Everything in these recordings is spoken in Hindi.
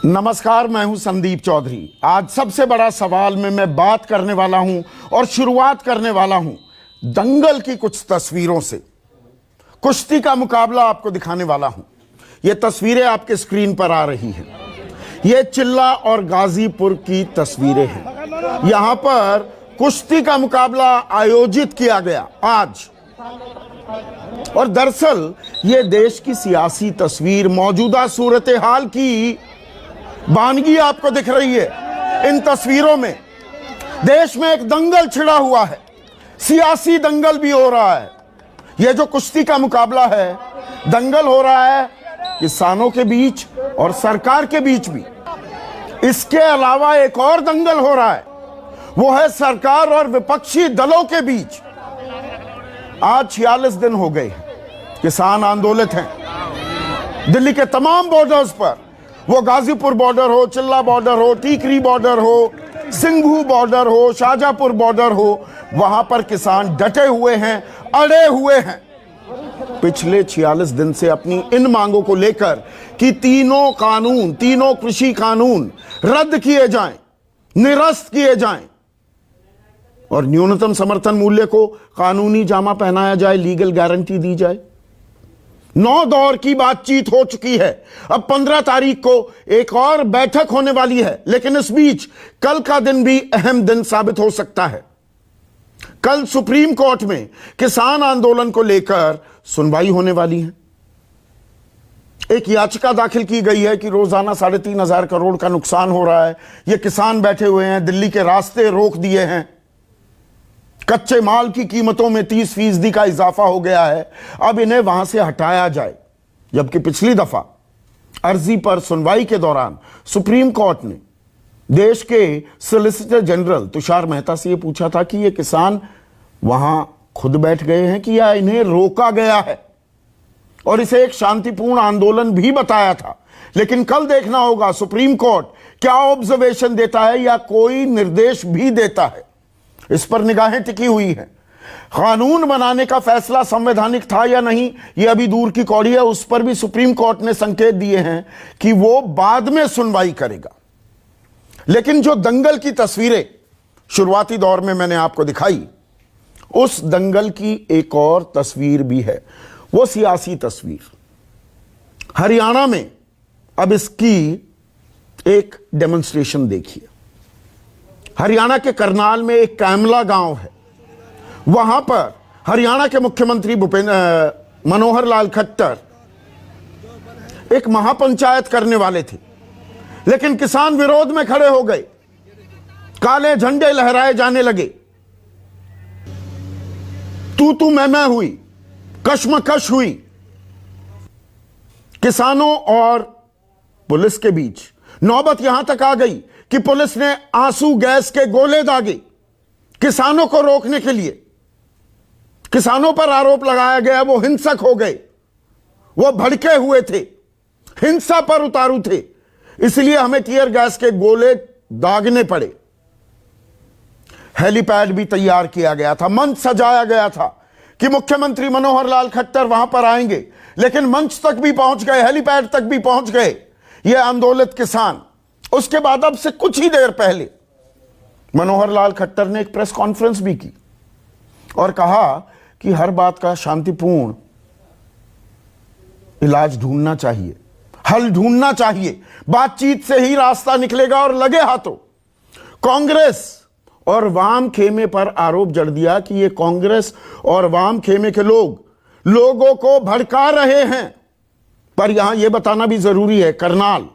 नमस्कार, मैं हूं संदीप चौधरी। आज सबसे बड़ा सवाल में मैं बात करने वाला हूं और शुरुआत करने वाला हूं दंगल की कुछ तस्वीरों से। कुश्ती का मुकाबला आपको दिखाने वाला हूं। ये तस्वीरें आपके स्क्रीन पर आ रही हैं। ये चिल्ला और गाजीपुर की तस्वीरें हैं। यहां पर कुश्ती का मुकाबला आयोजित किया गया आज। और दरअसल ये देश की सियासी तस्वीर, मौजूदा सूरत हाल की वानगी आपको दिख रही है। इन तस्वीरों में देश में एक दंगल छिड़ा हुआ है, सियासी दंगल भी हो रहा है। यह जो कुश्ती का मुकाबला है, दंगल हो रहा है किसानों के बीच और सरकार के बीच भी। इसके अलावा एक और दंगल हो रहा है, वो है सरकार और विपक्षी दलों के बीच। आज 46 दिन हो गए हैं, किसान आंदोलित हैं दिल्ली के तमाम बॉर्डर्स पर। वो गाजीपुर बॉर्डर हो, चिल्ला बॉर्डर हो, टीकरी बॉर्डर हो, सिंघू बॉर्डर हो, शाहजहांपुर बॉर्डर हो, वहां पर किसान डटे हुए हैं, अड़े हुए हैं पिछले 46 दिन से अपनी इन मांगों को लेकर कि तीनों कानून, तीनों कृषि कानून रद्द किए जाएं, निरस्त किए जाएं और न्यूनतम समर्थन मूल्य को कानूनी जामा पहनाया जाए, लीगल गारंटी दी जाए। 9 दौर की बातचीत हो चुकी है। अब 15 तारीख को एक और बैठक होने वाली है, लेकिन इस बीच कल का दिन भी अहम दिन साबित हो सकता है। कल सुप्रीम कोर्ट में किसान आंदोलन को लेकर सुनवाई होने वाली है। एक याचिका दाखिल की गई है कि रोजाना 3,500 करोड़ का नुकसान हो रहा है। ये किसान बैठे हुए हैं, दिल्ली के रास्ते रोक दिए हैं, कच्चे माल की कीमतों में 30% का इजाफा हो गया है। अब इन्हें वहां से हटाया जाए। जबकि पिछली दफा अर्जी पर सुनवाई के दौरान सुप्रीम कोर्ट ने देश के सॉलिसिटर जनरल तुषार मेहता से यह पूछा था कि ये किसान वहां खुद बैठ गए हैं कि या इन्हें रोका गया है, और इसे एक शांतिपूर्ण आंदोलन भी बताया था। लेकिन कल देखना होगा सुप्रीम कोर्ट क्या ऑब्जर्वेशन देता है या कोई निर्देश भी देता है। इस पर निगाहें टिकी हुई हैं। कानून बनाने का फैसला संवैधानिक था या नहीं, यह अभी दूर की कौड़ी है। उस पर भी सुप्रीम कोर्ट ने संकेत दिए हैं कि वो बाद में सुनवाई करेगा। लेकिन जो दंगल की तस्वीरें शुरुआती दौर में मैंने आपको दिखाई, उस दंगल की एक और तस्वीर भी है, वो सियासी तस्वीर। हरियाणा में अब इसकी एक डेमोन्स्ट्रेशन देखिए। हरियाणा के करनाल में एक कैमला गांव है। वहां पर हरियाणा के मुख्यमंत्री मनोहर लाल खट्टर एक महापंचायत करने वाले थे, लेकिन किसान विरोध में खड़े हो गए। काले झंडे लहराए जाने लगे, तू मैं हुई, कशमकश हुई किसानों और पुलिस के बीच। नौबत यहां तक आ गई कि पुलिस ने आंसू गैस के गोले दागे किसानों को रोकने के लिए। किसानों पर आरोप लगाया गया वो हिंसक हो गए, वो भड़के हुए थे, हिंसा पर उतारू थे, इसलिए हमें टीयर गैस के गोले दागने पड़े। हेलीपैड भी तैयार किया गया था, मंच सजाया गया था कि मुख्यमंत्री मनोहर लाल खट्टर वहां पर आएंगे। लेकिन मंच तक भी पहुंच गए, हेलीपैड तक भी पहुंच गए ये आंदोलित किसान। उसके बाद अब से कुछ ही देर पहले मनोहर लाल खट्टर ने एक प्रेस कॉन्फ्रेंस भी की और कहा कि हर बात का शांतिपूर्ण इलाज ढूंढना चाहिए, हल ढूंढना चाहिए, बातचीत से ही रास्ता निकलेगा। और लगे हाथों कांग्रेस और वाम खेमे पर आरोप जड़ दिया कि ये कांग्रेस और वाम खेमे के लोगों को भड़का रहे हैं। पर यहां यह बताना भी जरूरी है, करनाल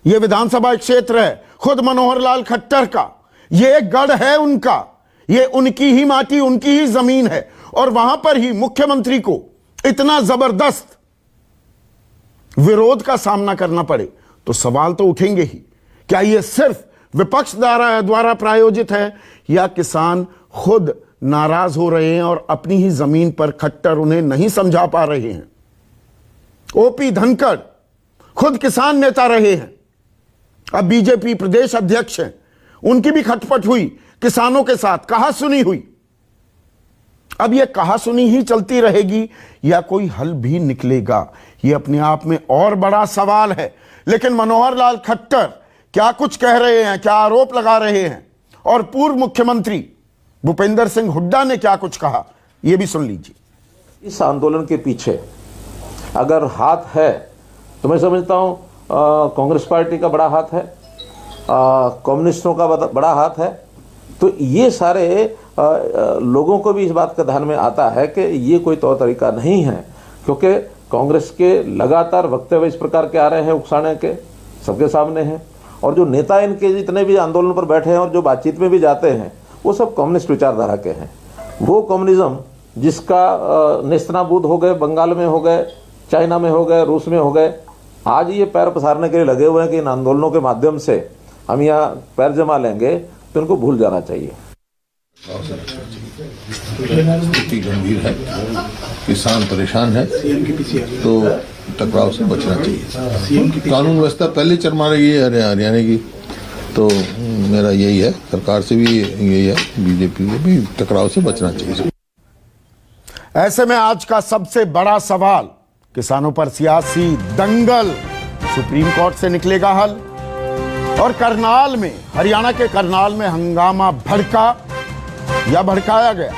यह विधानसभा क्षेत्र है खुद मनोहर लाल खट्टर का, यह गढ़ है उनका, यह उनकी ही माटी, उनकी ही जमीन है। और वहां पर ही मुख्यमंत्री को इतना जबरदस्त विरोध का सामना करना पड़े तो सवाल तो उठेंगे ही। क्या यह सिर्फ विपक्ष द्वारा प्रायोजित है या किसान खुद नाराज हो रहे हैं और अपनी ही जमीन पर खट्टर उन्हें नहीं समझा पा रहे हैं। ओपी धनखड़ खुद किसान नेता रहे हैं, अब बीजेपी प्रदेश अध्यक्ष हैं, उनकी भी खटपट हुई किसानों के साथ, कहासुनी हुई। अब यह कहासुनी ही चलती रहेगी या कोई हल भी निकलेगा, यह अपने आप में और बड़ा सवाल है। लेकिन मनोहर लाल खट्टर क्या कुछ कह रहे हैं, क्या आरोप लगा रहे हैं, और पूर्व मुख्यमंत्री भूपेंद्र सिंह हुड्डा ने क्या कुछ कहा, यह भी सुन लीजिए। इस आंदोलन के पीछे अगर हाथ है तो मैं समझता हूं कांग्रेस पार्टी का बड़ा हाथ है, कम्युनिस्टों का बड़ा हाथ है। तो ये सारे लोगों को भी इस बात का ध्यान में आता है कि ये कोई तौर तरीका नहीं है, क्योंकि कांग्रेस के लगातार वक्तव्य इस प्रकार के आ रहे हैं, उकसाने के सबके सामने हैं, और जो नेता इनके जितने भी आंदोलन पर बैठे हैं और जो बातचीत में भी जाते हैं वो सब कम्युनिस्ट विचारधारा के हैं। वो कम्युनिज्म जिसका नेस्तनाबूद हो गए, बंगाल में हो गए, चाइना में हो गए, रूस में हो गए, आज ये पैर पसारने के लिए लगे हुए हैं कि इन आंदोलनों के माध्यम से हम यहाँ पैर जमा लेंगे, तो इनको भूल जाना चाहिए। स्थिति गंभीर है, किसान परेशान है, तो टकराव से बचना चाहिए। कानून व्यवस्था पहले चरमा रही है हरियाणा की, तो मेरा यही है, सरकार से भी यही है, बीजेपी से भी टकराव से बचना चाहिए। ऐसे में आज का सबसे बड़ा सवाल, किसानों पर सियासी दंगल, सुप्रीम कोर्ट से निकलेगा हल, और करनाल में, हरियाणा के करनाल में हंगामा भड़का या भड़काया गया।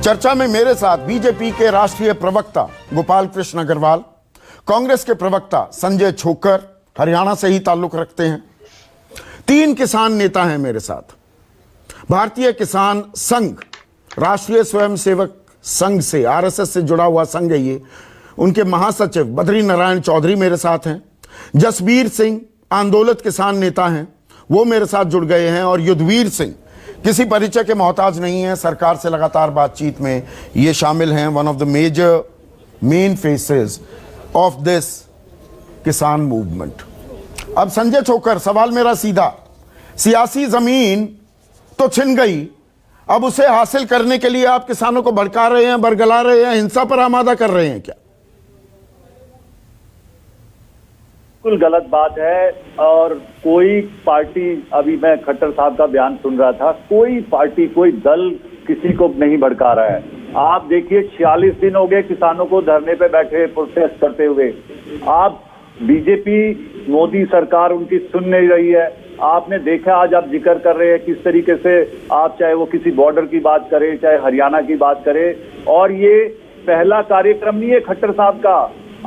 चर्चा में मेरे साथ बीजेपी के राष्ट्रीय प्रवक्ता गोपाल कृष्ण अग्रवाल, कांग्रेस के प्रवक्ता संजय छोकर, हरियाणा से ही ताल्लुक रखते हैं। 3 किसान नेता हैं मेरे साथ। भारतीय किसान संघ, राष्ट्रीय स्वयंसेवक संघ से, आरएसएस से जुड़ा हुआ संघ है ये, उनके महासचिव बद्री नारायण चौधरी मेरे साथ हैं। जसबीर सिंह आंदोलित किसान नेता हैं, वो मेरे साथ जुड़ गए हैं। और युद्धवीर सिंह किसी परिचय के मोहताज नहीं है, सरकार से लगातार बातचीत में ये शामिल हैं, one of the main faces of this किसान मूवमेंट। अब संजय छोकर, सवाल मेरा सीधा, सियासी जमीन तो छिन गई, अब उसे हासिल करने के लिए आप किसानों को भड़का रहे हैं, बरगला रहे हैं, हिंसा पर आमादा कर रहे हैं क्या? बिल्कुल गलत बात है। और कोई पार्टी, अभी मैं खट्टर साहब का बयान सुन रहा था, कोई पार्टी, कोई दल किसी को नहीं भड़का रहा है। आप देखिए 46 दिन हो गए किसानों को धरने पे बैठे, प्रोटेस्ट करते हुए। आप बीजेपी, मोदी सरकार उनकी सुन नहीं रही है। आपने देखा, आज आप जिक्र कर रहे हैं किस तरीके से, आप चाहे वो किसी बॉर्डर की बात करें, चाहे हरियाणा की बात करें, और ये पहला कार्यक्रम नहीं है खट्टर साहब का।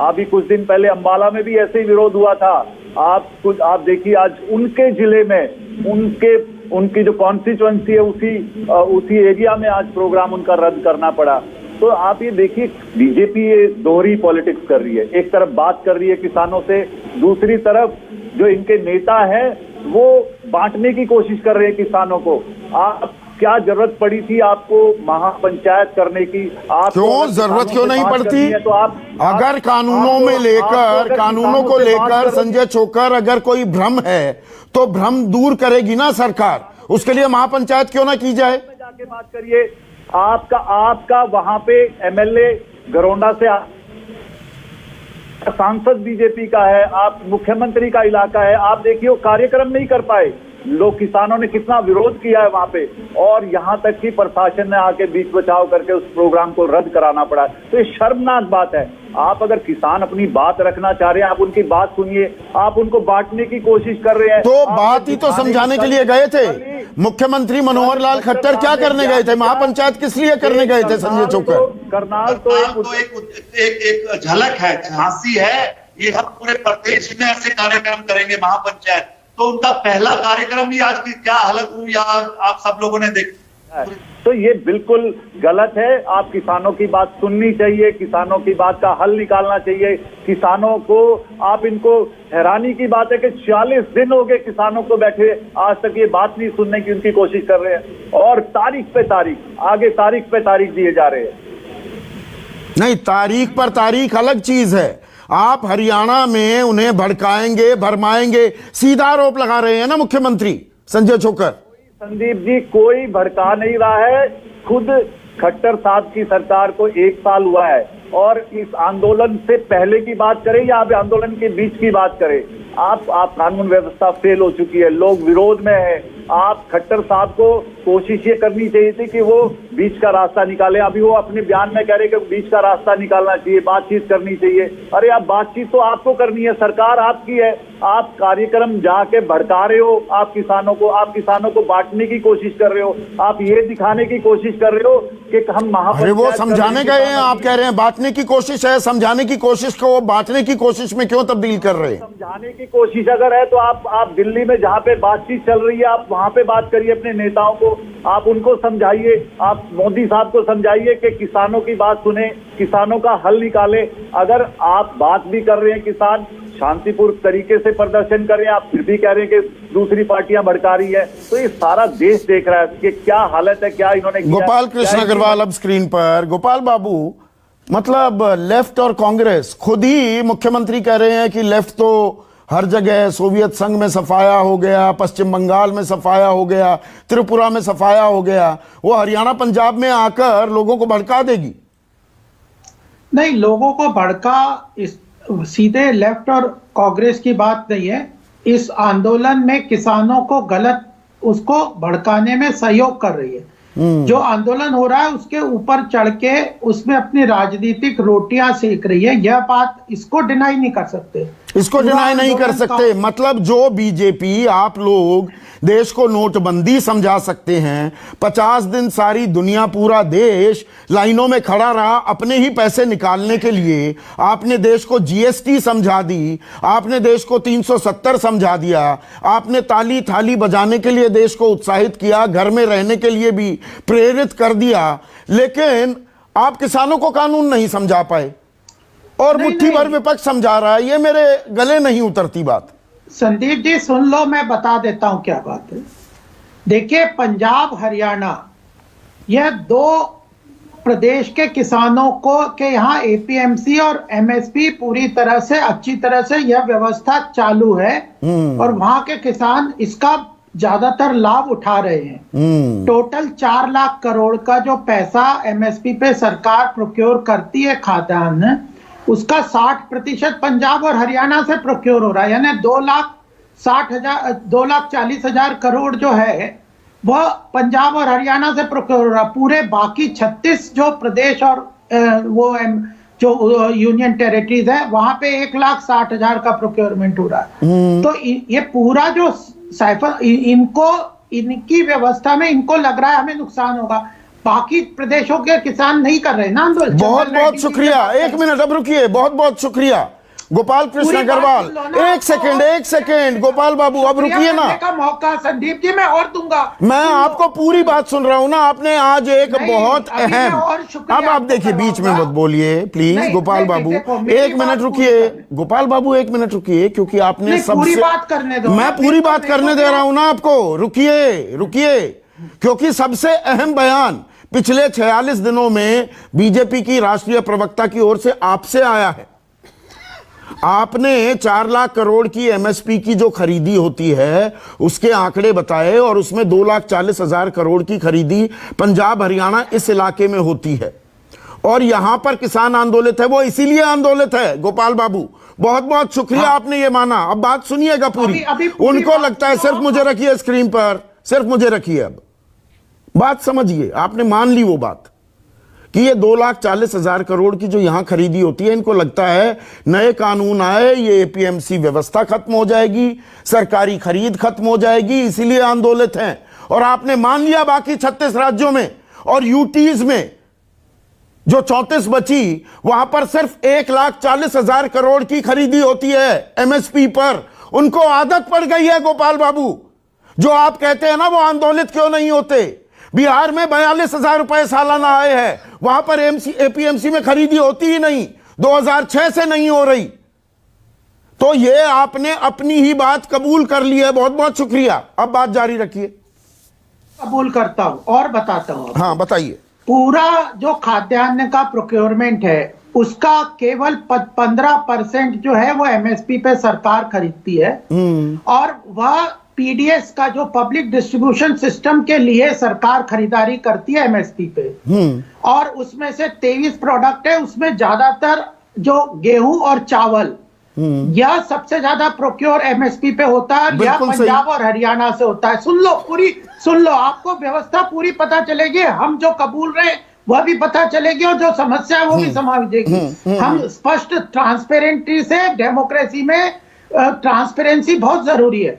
अभी कुछ दिन पहले अंबाला में भी ऐसे ही विरोध हुआ था। आप देखिए आज उनके जिले में, उनकी जो कॉन्स्टिट्यूएंसी है उसी एरिया में आज प्रोग्राम उनका रद्द करना पड़ा। तो आप ये देखिए, बीजेपी ये दोहरी पॉलिटिक्स कर रही है। एक तरफ बात कर रही है किसानों से, दूसरी तरफ जो इनके नेता हैं वो बांटने की कोशिश कर रहे हैं किसानों को। आप क्या जरूरत पड़ी थी आपको महापंचायत करने की? आप क्यों जरूरत क्यों नहीं पड़ती? तो आप अगर कानूनों में लेकर, कानूनों को लेकर संजय छोकर अगर कोई भ्रम है तो भ्रम दूर करेगी ना सरकार, उसके लिए महापंचायत क्यों ना की जाए? जाके बात करिए। आपका वहां पे एमएलए गरोंडा से सांसद बीजेपी का है, आप मुख्यमंत्री का इलाका है, आप देखिए वो कार्यक्रम नहीं कर पाए। लोग, किसानों ने कितना विरोध किया है वहां पे, और यहां तक कि प्रशासन ने आके बीच बचाव करके उस प्रोग्राम को रद्द कराना पड़ा। तो ये शर्मनाक बात है। आप अगर किसान अपनी बात रखना चाह रहे हैं, आप उनकी बात सुनिए। आप उनको बांटने की कोशिश कर रहे हैं। तो बात ही तो समझाने के लिए गए थे। मुख्यमंत्री मनोहर लाल खट्टर क्या करने गए थे? महापंचायत किस लिए करने गए थे संजय छोकर? करनाल तो एक झलक है, झांसी है। ये हम पूरे प्रदेश में ऐसे कार्यक्रम करेंगे महापंचायत, तो उनका पहला कार्यक्रम ही आज की क्या हालत हुई आप सब लोगों ने देखा। तो ये बिल्कुल गलत है। आप किसानों की बात सुननी चाहिए, किसानों की बात का हल निकालना चाहिए। किसानों को, आप इनको, हैरानी की बात है कि 40 दिन हो गए किसानों को बैठे, आज तक ये बात नहीं सुनने की उनकी कोशिश कर रहे हैं, और तारीख पे तारीख, आगे तारीख पे तारीख दिए जा रहे हैं। नहीं, तारीख पर तारीख अलग चीज है। आप हरियाणा में उन्हें भड़काएंगे, भरमाएंगे, सीधा आरोप लगा रहे हैं ना मुख्यमंत्री संजय छोकर। संदीप जी, कोई भड़का नहीं रहा है। खुद खट्टर साहब की सरकार को 1 साल हुआ है, और इस आंदोलन से पहले की बात करें या अब आंदोलन के बीच की बात करें, आप कानून व्यवस्था फेल हो चुकी है, लोग विरोध में है। आप खट्टर साहब को कोशिश ये करनी चाहिए थी कि वो बीच का रास्ता निकाले। अभी वो अपने बयान में कह रहे कि बीच का रास्ता निकालना चाहिए, बातचीत करनी चाहिए। अरे आप बातचीत तो आपको करनी है, सरकार आपकी है। आप कार्यक्रम जाके भड़का रहे हो, आप किसानों को बांटने की कोशिश कर रहे हो, आप ये दिखाने की कोशिश कर रहे हो कि हम अरे वो समझाने गए हैं, आप कह रहे हैं बांटने की कोशिश है। समझाने की कोशिश को वो बांटने की कोशिश में क्यों तब्दील कर रहे हैं? समझाने की कोशिश अगर है तो आप दिल्ली में जहां पे बातचीत चल रही है आप वहां पे बात करिए अपने नेताओं को, आप उनको समझाइए, आप मोदी साहब को समझाइए कि किसानों की बात सुने, किसानों का हल निकाले। अगर आप बात भी कर रहे हैं, किसान शांतिपूर्ण तरीके से प्रदर्शन करें, आप फिर भी कह रहे हैं कि दूसरी पार्टियां भड़का रही है, तो ये सारा देश देख रहा है कि क्या हालत है, क्या इन्होंने किया। गोपाल कृष्ण अग्रवाल अब स्क्रीन पर। गोपाल बाबू, मतलब लेफ्ट और कांग्रेस, खुद ही मुख्यमंत्री कह रहे हैं कि लेफ्ट तो हर जगह, सोवियत संघ में सफाया हो गया, पश्चिम बंगाल में सफाया हो गया, त्रिपुरा में सफाया हो गया, वो हरियाणा पंजाब में आकर लोगों को भड़का देगी। नहीं, लोगों को भड़का इस सीधे लेफ्ट और कांग्रेस की बात नहीं है। इस आंदोलन में किसानों को गलत उसको भड़काने में सहयोग कर रही है। जो आंदोलन हो रहा है उसके ऊपर चढ़ के उसमें अपनी राजनीतिक रोटियां सेक रही है। यह बात इसको डिनाई नहीं कर सकते, इसको डिनाई नहीं कर सकते। मतलब जो बीजेपी, आप लोग देश को नोटबंदी समझा सकते हैं, 50 दिन सारी दुनिया, पूरा देश लाइनों में खड़ा रहा अपने ही पैसे निकालने के लिए। आपने देश को जीएसटी समझा दी, आपने देश को 370 समझा दिया, आपने ताली थाली बजाने के लिए देश को उत्साहित किया, घर में रहने के लिए भी प्रेरित कर दिया, लेकिन आप किसानों को कानून नहीं समझा पाए और मुट्ठी भर विपक्ष समझा रहा है। ये मेरे गले नहीं उतरती बात। संदीप जी सुन लो, मैं बता देता हूं क्या बात है। देखिए, पंजाब हरियाणा, यह दो प्रदेश के किसानों को के यहाँ एपीएमसी और एमएसपी पूरी तरह से, अच्छी तरह से यह व्यवस्था चालू है और वहां के किसान इसका ज्यादातर लाभ उठा रहे हैं। टोटल 4 लाख करोड़ का जो पैसा एमएसपी पे सरकार प्रोक्योर करती है खाद्यान्न, उसका 60% पंजाब और हरियाणा से प्रोक्योर हो रहा है। यानी 2,40,000 करोड़ जो है वह पंजाब और हरियाणा से प्रोक्योर हो रहा है। पूरे बाकी 36 जो प्रदेश और जो यूनियन टेरिटरीज है वहां पे 1,60,000 का प्रोक्योरमेंट हो रहा है। तो ये पूरा जो साइफर, इनकी व्यवस्था में इनको लग रहा है हमें नुकसान होगा। बाकी प्रदेशों के किसान नहीं कर रहे ना आंदोलन। बहुत बहुत शुक्रिया। एक मिनट अब रुकिए, बहुत बहुत शुक्रिया गोपाल कृष्ण अग्रवाल। एक सेकेंड गोपाल बाबू, अब रुकिए ना। का मौका संदीप जी मैं और दूंगा। मैं आपको पूरी बात सुन रहा हूं ना। आपने आज एक बहुत अहम, अब आप देखिए, बीच में मत बोलिए प्लीज गोपाल बाबू। एक मिनट रुकिए गोपाल बाबू, एक मिनट रुकिए, क्योंकि आपने सबसे बात करने दो। मैं पूरी बात करने दे रहा हूं ना आपको। रुकिए, क्योंकि सबसे अहम बयान पिछले 46 दिनों में बीजेपी की राष्ट्रीय प्रवक्ता की ओर से आपसे आया है। आपने 4 लाख करोड़ की एमएसपी की जो खरीदी होती है उसके आंकड़े बताए और उसमें 2,40,000 करोड़ की खरीदी पंजाब हरियाणा इस इलाके में होती है और यहां पर किसान आंदोलित है। वो इसीलिए आंदोलित है गोपाल बाबू। बहुत बहुत शुक्रिया, आपने ये माना। अब बात सुनिएगा पूरी। उनको लगता है सिर्फ मुझे रखिए स्क्रीन पर, सिर्फ मुझे रखिए। अब बात समझिए, आपने मान ली वो बात कि ये 2,40,000 करोड़ की जो यहां खरीदी होती है, इनको लगता है नए कानून आए, ये एपीएमसी व्यवस्था खत्म हो जाएगी, सरकारी खरीद खत्म हो जाएगी, इसीलिए आंदोलित हैं। और आपने मान लिया बाकी 36 राज्यों में और यूटीज में जो 34 बची, वहां पर सिर्फ 1,40,000 करोड़ की खरीदी होती है एमएसपी पर। उनको आदत पड़ गई है गोपाल बाबू। जो आप कहते हैं ना वो आंदोलित क्यों नहीं होते। बिहार में 42,000 रुपए सालाना आए हैं, वहां पर एपीएमसी में खरीदी होती ही नहीं, 2006 से नहीं हो रही। तो ये आपने अपनी ही बात कबूल कर ली है। बहुत बहुत शुक्रिया। अब बात जारी रखिए। कबूल करता हूं और बताता हूं। हाँ बताइए। पूरा जो खाद्यान्न का प्रोक्योरमेंट है उसका केवल 15% जो है वो एमएसपी पे सरकार खरीदती है और वह पीडीएस का जो पब्लिक डिस्ट्रीब्यूशन सिस्टम के लिए सरकार खरीदारी करती है एमएसपी पे। और उसमें से 23 प्रोडक्ट है, उसमें ज्यादातर जो गेहूं और चावल यह सबसे ज्यादा प्रोक्योर एमएसपी पे होता है, या बिल्कुल सही। पंजाब और हरियाणा से होता है। सुन लो, आपको व्यवस्था पूरी पता चलेगी, हम जो कबूल रहे वह भी पता चलेगी, और जो समस्या है वो भी समाप्त जाएगी। हम स्पष्ट ट्रांसपेरेंसी से, डेमोक्रेसी में ट्रांसपेरेंसी बहुत जरूरी है।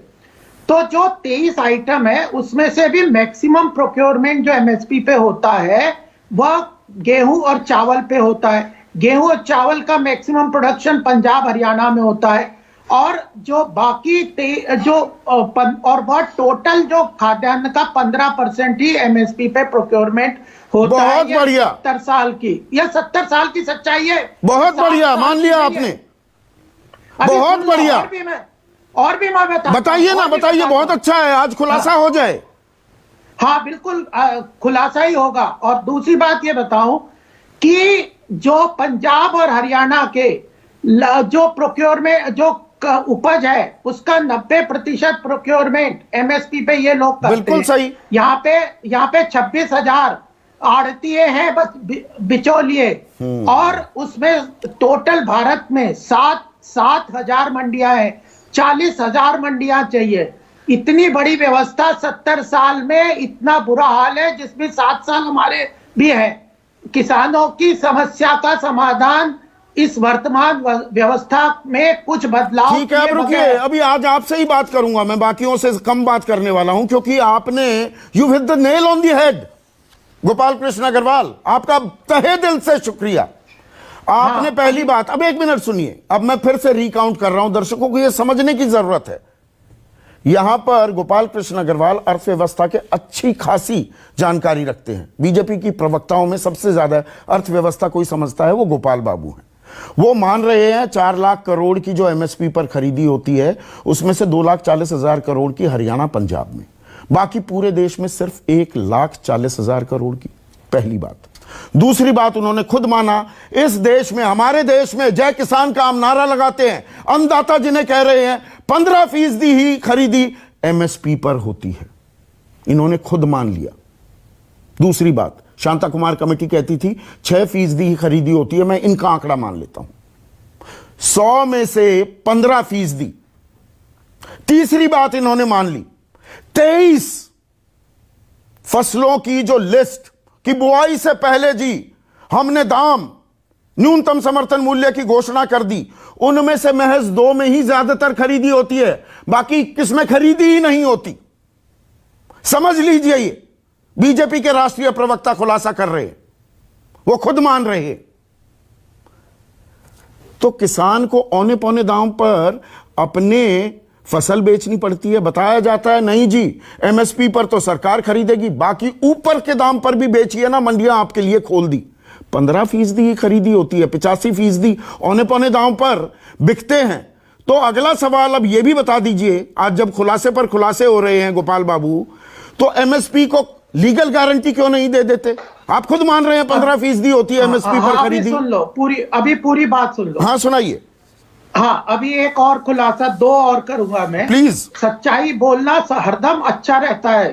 तो जो 23 आइटम है उसमें से भी मैक्सिमम प्रोक्योरमेंट जो एमएसपी पे होता है वह गेहूं और चावल पे होता है। गेहूं और चावल का मैक्सिमम प्रोडक्शन पंजाब हरियाणा में होता है, और जो बाकी और वह टोटल जो खाद्यान्न का 15% ही एमएसपी पे प्रोक्योरमेंट होता है। बहुत बढ़िया। 70 साल की, यह 70 साल की सच्चाई है। बहुत बढ़िया, मान लिया आपने। बहुत बढ़िया। और भी मैं बताइए ना, बताइए, बहुत अच्छा है, आज खुलासा हो जाए। हाँ बिल्कुल, खुलासा ही होगा। और दूसरी बात ये बताऊं कि जो पंजाब और हरियाणा के जो प्रोक्योरमेंट, जो उपज है उसका 90% प्रोक्योरमेंट एमएसपी पे ये लोग करते हैं। बिल्कुल सही। यहाँ पे 26,000 आड़तीये हैं, बस बिचौलिए, और उसमें टोटल भारत में 7,000 मंडियां हैं। 40,000 मंडियां चाहिए। इतनी बड़ी व्यवस्था 70 साल में, इतना बुरा हाल है, जिसमें 7 साल हमारे भी है। किसानों की समस्या का समाधान इस वर्तमान व्यवस्था में कुछ बदलाव। ठीक है, अब रुकिए, अभी आज आपसे ही बात करूंगा, मैं बाकियों से कम बात करने वाला हूं, क्योंकि आपने you hit the nail on the head. Gopal Krishna Agrawal, आपका तहे दिल से शुक्रिया। आपने पहली बात, अब 1 मिनट सुनिए, अब मैं फिर से रिकाउंट कर रहा हूं, दर्शकों को यह समझने की जरूरत है। यहां पर गोपाल कृष्ण अग्रवाल अर्थव्यवस्था के अच्छी खासी जानकारी रखते हैं। बीजेपी की प्रवक्ताओं में सबसे ज्यादा अर्थव्यवस्था कोई समझता है वो गोपाल बाबू हैं। वो मान रहे हैं 4 लाख करोड़ की जो एमएसपी पर खरीदी होती है उसमें से 2,40,000 करोड़ की हरियाणा पंजाब में, बाकी पूरे देश में सिर्फ 1,40,000 करोड़ की। पहली बात। दूसरी बात, उन्होंने खुद माना इस देश में, हमारे देश में जय किसान का हम नारा लगाते हैं, अन्नदाता जिन्हें कह रहे हैं, 15% ही खरीदी एमएसपी पर होती है। इन्होंने खुद मान लिया। दूसरी बात, शांता कुमार कमेटी कहती थी 6% ही खरीदी होती है, मैं इनका आंकड़ा मान लेता हूं, 100 में से 15%। तीसरी बात इन्होंने मान ली, 23 फसलों की जो लिस्ट कि बुआई से पहले जी हमने दाम न्यूनतम समर्थन मूल्य की घोषणा कर दी, उनमें से महज 2 में ही ज्यादातर खरीदी होती है, बाकी किसमें खरीदी ही नहीं होती। समझ लीजिए, ये बीजेपी के राष्ट्रीय प्रवक्ता खुलासा कर रहे हैं, वो खुद मान रहे हैं। तो किसान को औने पौने दाम पर अपने फसल बेचनी पड़ती है। बताया जाता है नहीं जी, एमएसपी पर तो सरकार खरीदेगी, बाकी ऊपर के दाम पर भी बेचिए ना, मंडियां आपके लिए खोल दी। 15% ही खरीदी होती है, 85% औने पौने दाम पर बिकते हैं। तो अगला सवाल अब यह भी बता दीजिए, आज जब खुलासे पर खुलासे हो रहे हैं गोपाल बाबू, तो एमएसपी को लीगल गारंटी क्यों नहीं दे देते? आप खुद मान रहे हैं 15% होती है एमएसपी पर खरीदी। सुन लो पूरी बात सुन लो। हाँ सुनाइए। हाँ, अभी एक और खुलासा, 2 और करूंगा मैं। प्लीज। सच्चाई बोलना हरदम अच्छा रहता है।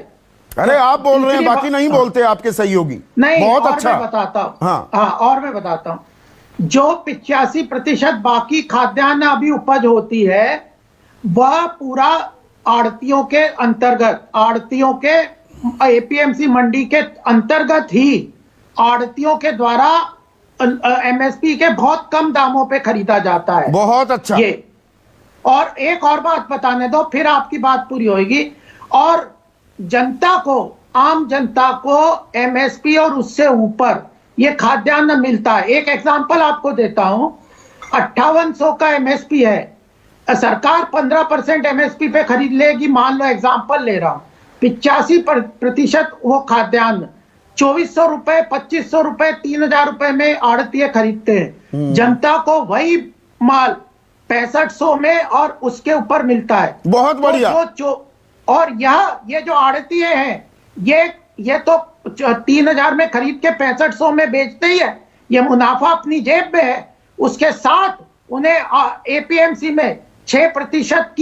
अरे आप बोल रहे हैं, बाकी नहीं बोलते आपके सहयोगी। नहीं, बहुत और अच्छा। मैं बताता हूं। हाँ और मैं बताता हूं, जो 85% बाकी खाद्यान्न अभी उपज होती है वह पूरा आड़तियों के अंतर्गत, आड़तियों के एपीएमसी मंडी के अंतर्गत ही आड़तियों के द्वारा एमएसपी के बहुत कम दामों पे खरीदा जाता है। बहुत अच्छा। ये, और एक और बात बताने दो, फिर आपकी बात पूरी होगी। और जनता को, आम जनता को एमएसपी और उससे ऊपर ये खाद्यान्न मिलता है। एक एग्जांपल आपको देता हूं, 5800 का एमएसपी है, सरकार 15% एमएसपी पे खरीद लेगी, मान लो एग्जांपल ले रहा हूं, 85% वो खाद्यान्न 2,400 रुपए, 2,500 रुपए, 3,000 रुपए में आड़तीय खरीदते हैं। जनता को वही माल 6500 में और उसके ऊपर मिलता है। बहुत बढ़िया। और ये जो आड़तीय हैं, ये तो 3,000 में खरीद के 6500 में बेचते ही है, ये मुनाफा अपनी जेब में है। उसके साथ उन्हें एपीएमसी में 6%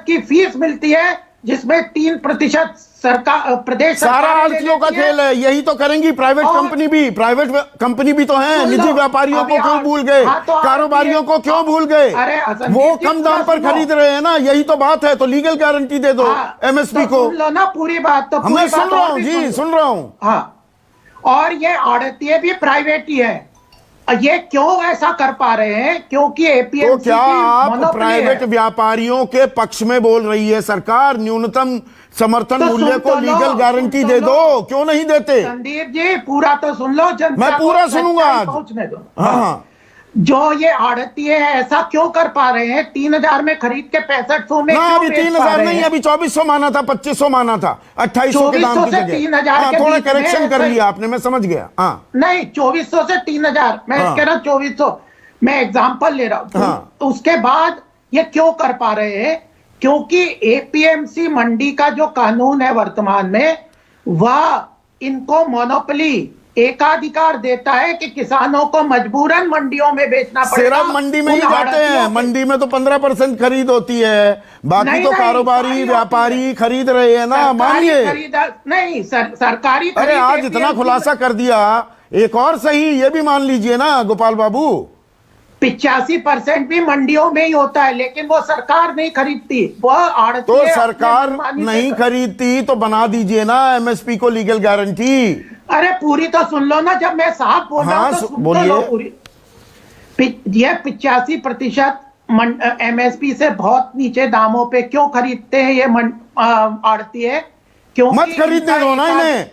की फीस मिलती है, जिसमें 3% सरकार प्रदेश सारा सरकारें ले आड़तियों का लेती है। खेल है, यही तो करेंगी प्राइवेट और- प्राइवेट कंपनी भी तो है, सुन लो, निजी व्यापारियों अभी को क्यों आप- भूल गए, हाँ, तो आप कारोबारियों ये- को क्यों भूल गए, अरे संदीप वो जी, कम दाम पूरा पर सुनो। खरीद रहे हैं ना, यही तो बात है, तो लीगल गारंटी दे दो हाँ, एमएसपी तो को। सुन लो ना पूरी बात, तो मैं पूरी सुन बात रहा और हूं भी जी, लो। सुन रहा हूं। हाँ, और ये आड़तिये भी प्राइवेट ही है। और ये क्यों ऐसा कर पा रहे हैं? क्योंकि तो एपीएमसी क्या की आप मोनोपोली प्राइवेट है। व्यापारियों के पक्ष में बोल रही है सरकार? न्यूनतम समर्थन तो मूल्य सुन को तो लो, लीगल गारंटी सुन तो दे लो। दो, क्यों नहीं देते? संदीप जी पूरा तो सुन लो, जनता मैं को पूरा सुनूंगा सच्चाई आज। पहुंचने दो। हाँ हाँ, जो ये आड़तिये है ऐसा क्यों कर पा रहे हैं? 3,000 में खरीद के 6500 में ना क्यों अभी बेच 3,000 पा रहे नहीं, हैं? अभी 2400 माना था, 2500 माना था, 2800 के दाम 2400 की से जगह। 3,000 हाँ, के थोड़ा बीच में करेक्शन कर सही। लिया आपने, मैं समझ गया। हाँ नहीं, 2400 से 3,000, मैं हाँ। कह रहा हूं 2400, मैं एग्जांपल ले रहा हूं। हाँ। तो उसके बाद ये क्यों कर पा रहे हैं? क्योंकि एपीएमसी मंडी का जो कानून है वर्तमान में, वह इनको मोनोपोली एकाधिकार देता है कि किसानों को मजबूरन मंडियों में बेचना पड़ेगा। सिर्फ मंडी में ही उन जाते हैं, आड़तियों के- मंडी में तो 15% खरीद होती है, बाकी नहीं, तो नहीं, कारोबारी सारी होती व्यापारी है। खरीद रहे हैं ना, सरकारी मानिए। खरीदार नहीं, सरकारी अरे खरीद आज इतना APMC खुलासा कर दिया, एक और सही ये भी मान लीजिए ना गोपाल बाबू, 85% भी मंडियों में ही होता है, लेकिन वो सरकार नहीं खरीदती, वह आड़ती तो सरकार नहीं खरीदती तो बना दीजिए ना एमएसपी को लीगल गारंटी। अरे पूरी तो सुन लो ना, जब मैं साफ बोल रहा हाँ, हूं तो सुन तो बोलिए। लो पूरी। ये 85% एमएसपी से बहुत नीचे दामों पे क्यों खरीदते हैं ये आड़ती है? क्योंकि मत खरीदने दो ना इनका- इन्हें,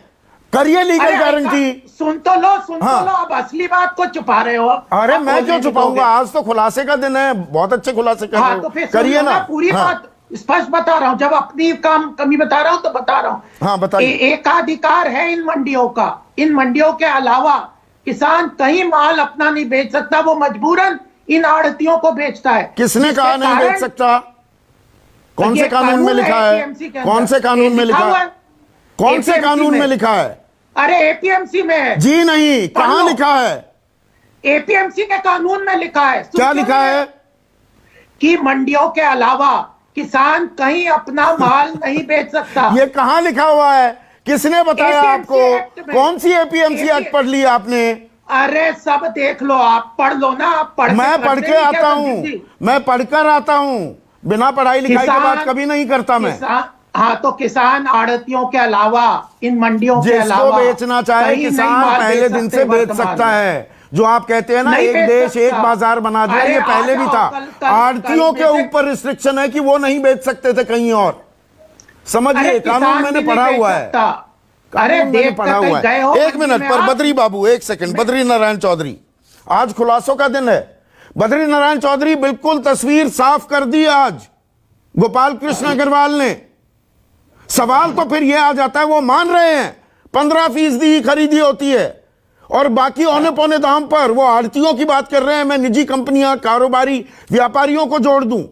करिए लीगल अरे गारंटी। सुन तो लो, सुन हाँ। तो लो, अब असली बात को छुपा रहे हो। अरे अब मैं बोलने क्यों नहीं छुपाऊंगा, दोगे। आज तो खुलासे का दिन है, बहुत अच्छे खुलासे कर रहे हाँ, हो, तो फिर करिए ना पूरी हाँ। बात स्पष्ट बता रहा हूं, जब अपनी काम कमी बता रहा हूं तो बता रहा हूं। हाँ, बताइए। एकाधिकार है इन मंडियों का। इन मंडियों के अलावा किसान कहीं माल अपना नहीं बेच सकता, वो मजबूरन इन आड़तियों को बेचता है। किसने जिसके कहा नहीं कारण- बेच सकता? कौन ये से कानून में लिखा है? APMC के अंदर। कौन से कानून में लिखा हुआ है? कौन से APMC कानून में लिखा है? अरे एपीएमसी में है। जी नहीं, पढ़ कहां लो। लिखा है? एपीएमसी के कानून में लिखा है। क्या लिखा है? कि मंडियों के अलावा किसान कहीं अपना माल नहीं बेच सकता। ये कहां लिखा हुआ है? किसने बताया APMC आपको? एक्ट में। कौन सी एपीएमसी एक्ट पढ़ ली आपने? अरे सब देख लो, आप पढ़ लो ना, आप मैं पढ़ के आता हूं, मैं पढ़कर आता हूं, बिना पढ़ाई लिखाई के बात कभी नहीं करता मैं। हाँ, तो किसान आड़तियों के अलावा इन मंडियों के जिसको अलावा बेचना चाहे कहीं नहीं किसान माल पहले बेच दिन सकते से बेच वर्तमान सकता में। है। जो आप कहते हैं ना नहीं एक बेच देश एक सकता। बाजार बना दिया, अरे ये पहले आ भी जाओ, था। कल आड़तियों में के से- ऊपर रिस्ट्रिक्शन है कि वो नहीं बेच सकते थे कहीं और। समझिए, अरे कानून किसान मैंने भी पढ़ा नहीं बेच हुआ है, सकता। अरे कानून मैंने देख पढ़ा कर हुआ गए हो है। एक मंडी मिनट में पर आप? बद्री बाबू, एक सेकंड। बद्री नारायण चौधरी, आज खुलासों का दिन है। बद्री नारायण चौधरी बिल्कुल तस्वीर साफ कर दी आज गोपाल कृष्ण अग्रवाल ने। सवाल तो फिर यह आ जाता है, वो मान रहे हैं 15% ही खरीदी होती है और बाकी औने पौने दाम पर वो आड़तियों की बात कर रहे हैं, मैं निजी कंपनियां कारोबारी व्यापारियों को जोड़ दूं।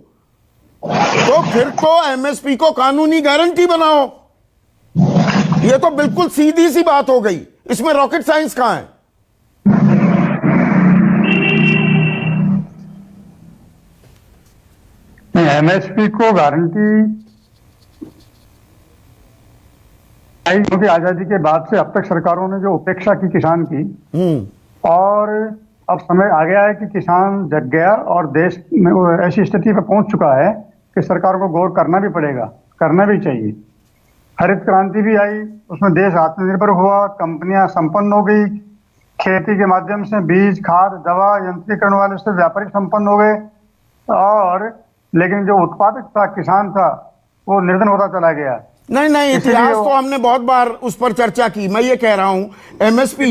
तो फिर तो एमएसपी को कानूनी गारंटी बनाओ। ये तो बिल्कुल सीधी सी बात हो गई, इसमें रॉकेट साइंस कहां है? एमएसपी को गारंटी आई, क्योंकि आजादी के बाद से अब तक सरकारों ने जो उपेक्षा की किसान की, और अब समय आ गया है कि किसान जग गया और देश में वो ऐसी स्थिति पर पहुंच चुका है कि सरकार को गौर करना भी पड़ेगा, करना भी चाहिए। हरित क्रांति भी आई, उसमें देश आत्मनिर्भर हुआ, कंपनियां संपन्न हो गई, खेती के माध्यम से बीज खाद दवा यंत्रीकरण वाले से व्यापारी संपन्न हो गए, और लेकिन जो उत्पादक था किसान था वो निर्धन होता चला गया। नहीं नहीं, इसलिए इतिहास वो- तो हमने बहुत बार उस पर चर्चा की। मैं ये कह रहा हूं एमएसपी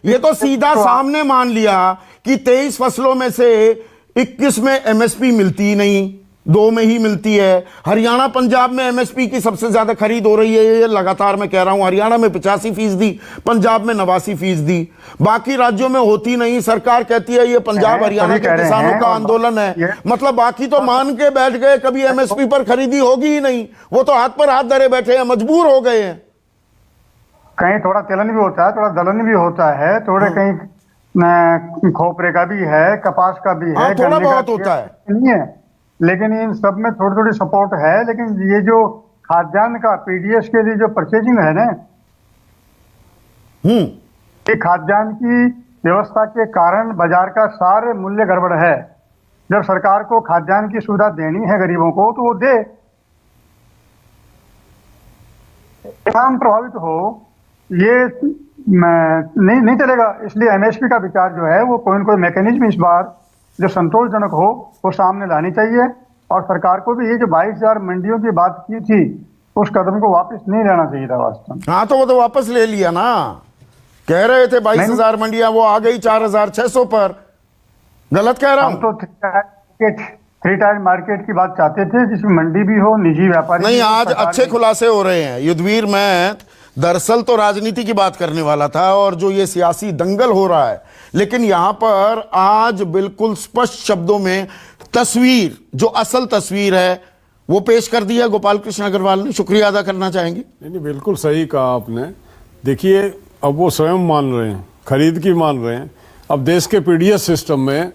ये तो सीधा तो सामने मान लिया कि 23 फसलों में से 21 में एमएसपी मिलती ही नहीं, 2 में ही मिलती है। हरियाणा पंजाब में एमएसपी की सबसे ज्यादा खरीद हो रही है, ये लगातार मैं कह रहा हूं। हरियाणा में 85%, पंजाब में 89%, बाकी राज्यों में होती नहीं। सरकार कहती है ये पंजाब हरियाणा के किसानों का आंदोलन है, मतलब बाकी तो मान के बैठ गए कभी एमएसपी पर खरीदी होगी ही नहीं। वो तो हाथ पर हाथ धरे बैठे हैं, मजबूर हो गए हैं। कहीं थोड़ा तिलन भी होता है, थोड़ा दलन भी होता है, थोड़े कहीं खोपरे का भी है, कपास का भी हाँ, है, थोड़ा गन्ने का बहुत भी होता है। नहीं है, लेकिन इन सब में थोड़ी थोड़ी सपोर्ट है। लेकिन ये जो खाद्यान्न का पीडीएस के लिए जो परचेजिंग है ना, ये खाद्यान्न की व्यवस्था के कारण बाजार का सारे मूल्य गड़बड़ है। जब सरकार को खाद्यान्न की सुविधा देनी है गरीबों को तो वो दे, किसान प्रभावित हो ये नहीं चलेगा। इसलिए एमएसपी का विचार जो है वो कोई न कोई मैकेनिज्म इस बार जो संतोषजनक हो वो सामने लानी चाहिए। और सरकार को भी ये जो 22,000 मंडियों की बात की थी उस कदम को वापस नहीं लेना चाहिए था वास्तव में। हाँ तो वो तो वापस ले लिया ना, कह रहे थे 22,000 मंडियां, वो आ गई 4,600 पर। गलत कह रहा हूं? हम तो थ्री टायर मार्केट की बात चाहते थे जिसमें मंडी भी हो, निजी व्यापारी नहीं, आज अच्छे खुलासे हो रहे हैं युद्धवीर। मैं दरअसल तो राजनीति की बात करने वाला था और जो ये सियासी दंगल हो रहा है, लेकिन यहां पर आज बिल्कुल स्पष्ट शब्दों में तस्वीर, जो असल तस्वीर है वो पेश कर दिया गोपाल कृष्ण अग्रवाल ने। शुक्रिया अदा करना चाहेंगे। नहीं, बिल्कुल सही कहा आपने। देखिए अब वो स्वयं मान रहे हैं, खरीद की मान रहे हैं। अब देश के पीडीएस सिस्टम में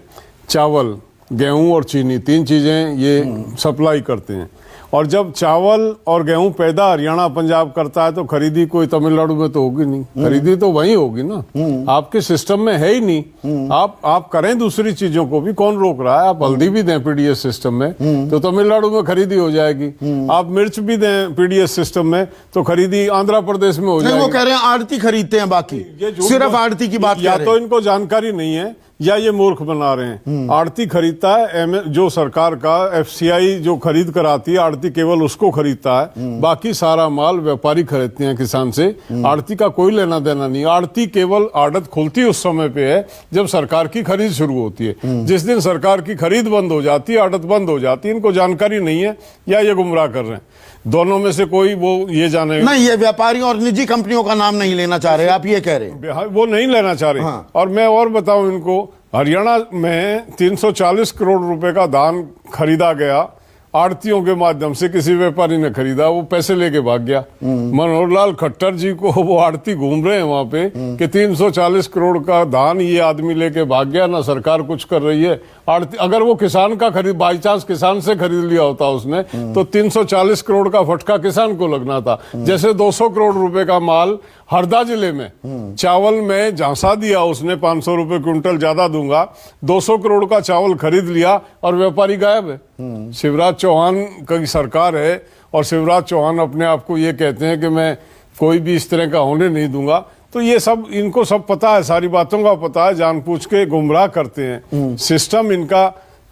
चावल, गेहूं और चीनी, 3 चीजें ये सप्लाई करते हैं। और जब चावल और गेहूं पैदा हरियाणा पंजाब करता है तो खरीदी कोई तमिलनाडु में तो होगी नहीं, खरीदी तो वहीं होगी ना। आपके सिस्टम में है ही नहीं। आप करें दूसरी चीजों को भी, कौन रोक रहा है? आप हल्दी भी दें पीडीएस सिस्टम में तो तमिलनाडु में खरीदी हो जाएगी। आप मिर्च भी दें पीडीएस सिस्टम में तो खरीदी आंध्र प्रदेश में हो जाएगी। वो कह रहे हैं आड़ती खरीदते हैं, बाकी सिर्फ आड़ती की बात। या तो इनको जानकारी नहीं है या ये मूर्ख बना रहे हैं। आड़ती खरीदता है, जो सरकार का एफसीआई जो खरीद कराती है, आड़ती केवल उसको खरीदता है, बाकी सारा माल व्यापारी खरीदते हैं किसान से। आड़ती का कोई लेना देना नहीं। आड़ती केवल आड़त खुलती उस समय पे है जब सरकार की खरीद शुरू होती है। जिस दिन सरकार की खरीद बंद हो जाती है, आड़त बंद हो जाती है। इनको जानकारी नहीं है या ये गुमराह कर रहे हैं। दोनों में से कोई वो ये जाने नहीं, ये व्यापारियों और निजी कंपनियों का नाम नहीं लेना चाह रहे, आप ये कह रहे हैं? वो नहीं लेना चाह रहे। हाँ। और मैं और बताऊं इनको, हरियाणा में 340 करोड़ रुपए का धान खरीदा गया आड़तियों के माध्यम से। किसी व्यापारी ने खरीदा, वो पैसे लेके भाग गया। मनोहर लाल खट्टर जी को वो आड़ती घूम रहे हैं वहां पे कि 340 करोड़ का धान ये आदमी लेके भाग गया, ना सरकार कुछ कर रही है। आड़ती, अगर वो किसान का खरीद, बाई चांस किसान से खरीद लिया होता उसने, तो 340 करोड़ का फटका किसान को लगना था। जैसे 200 करोड़ रुपए का माल हरदा जिले में चावल में झांसा दिया उसने, 500 रुपए क्विंटल ज्यादा दूंगा, 200 करोड़ का चावल खरीद लिया और व्यापारी गायब है। शिवराज चौहान की सरकार है और शिवराज चौहान अपने आप को ये कहते हैं कि मैं कोई भी इस तरह का होने नहीं दूंगा। तो ये सब इनको सब पता है, सारी बातों का पता है, जानबूझ के गुमराह करते हैं। सिस्टम इनका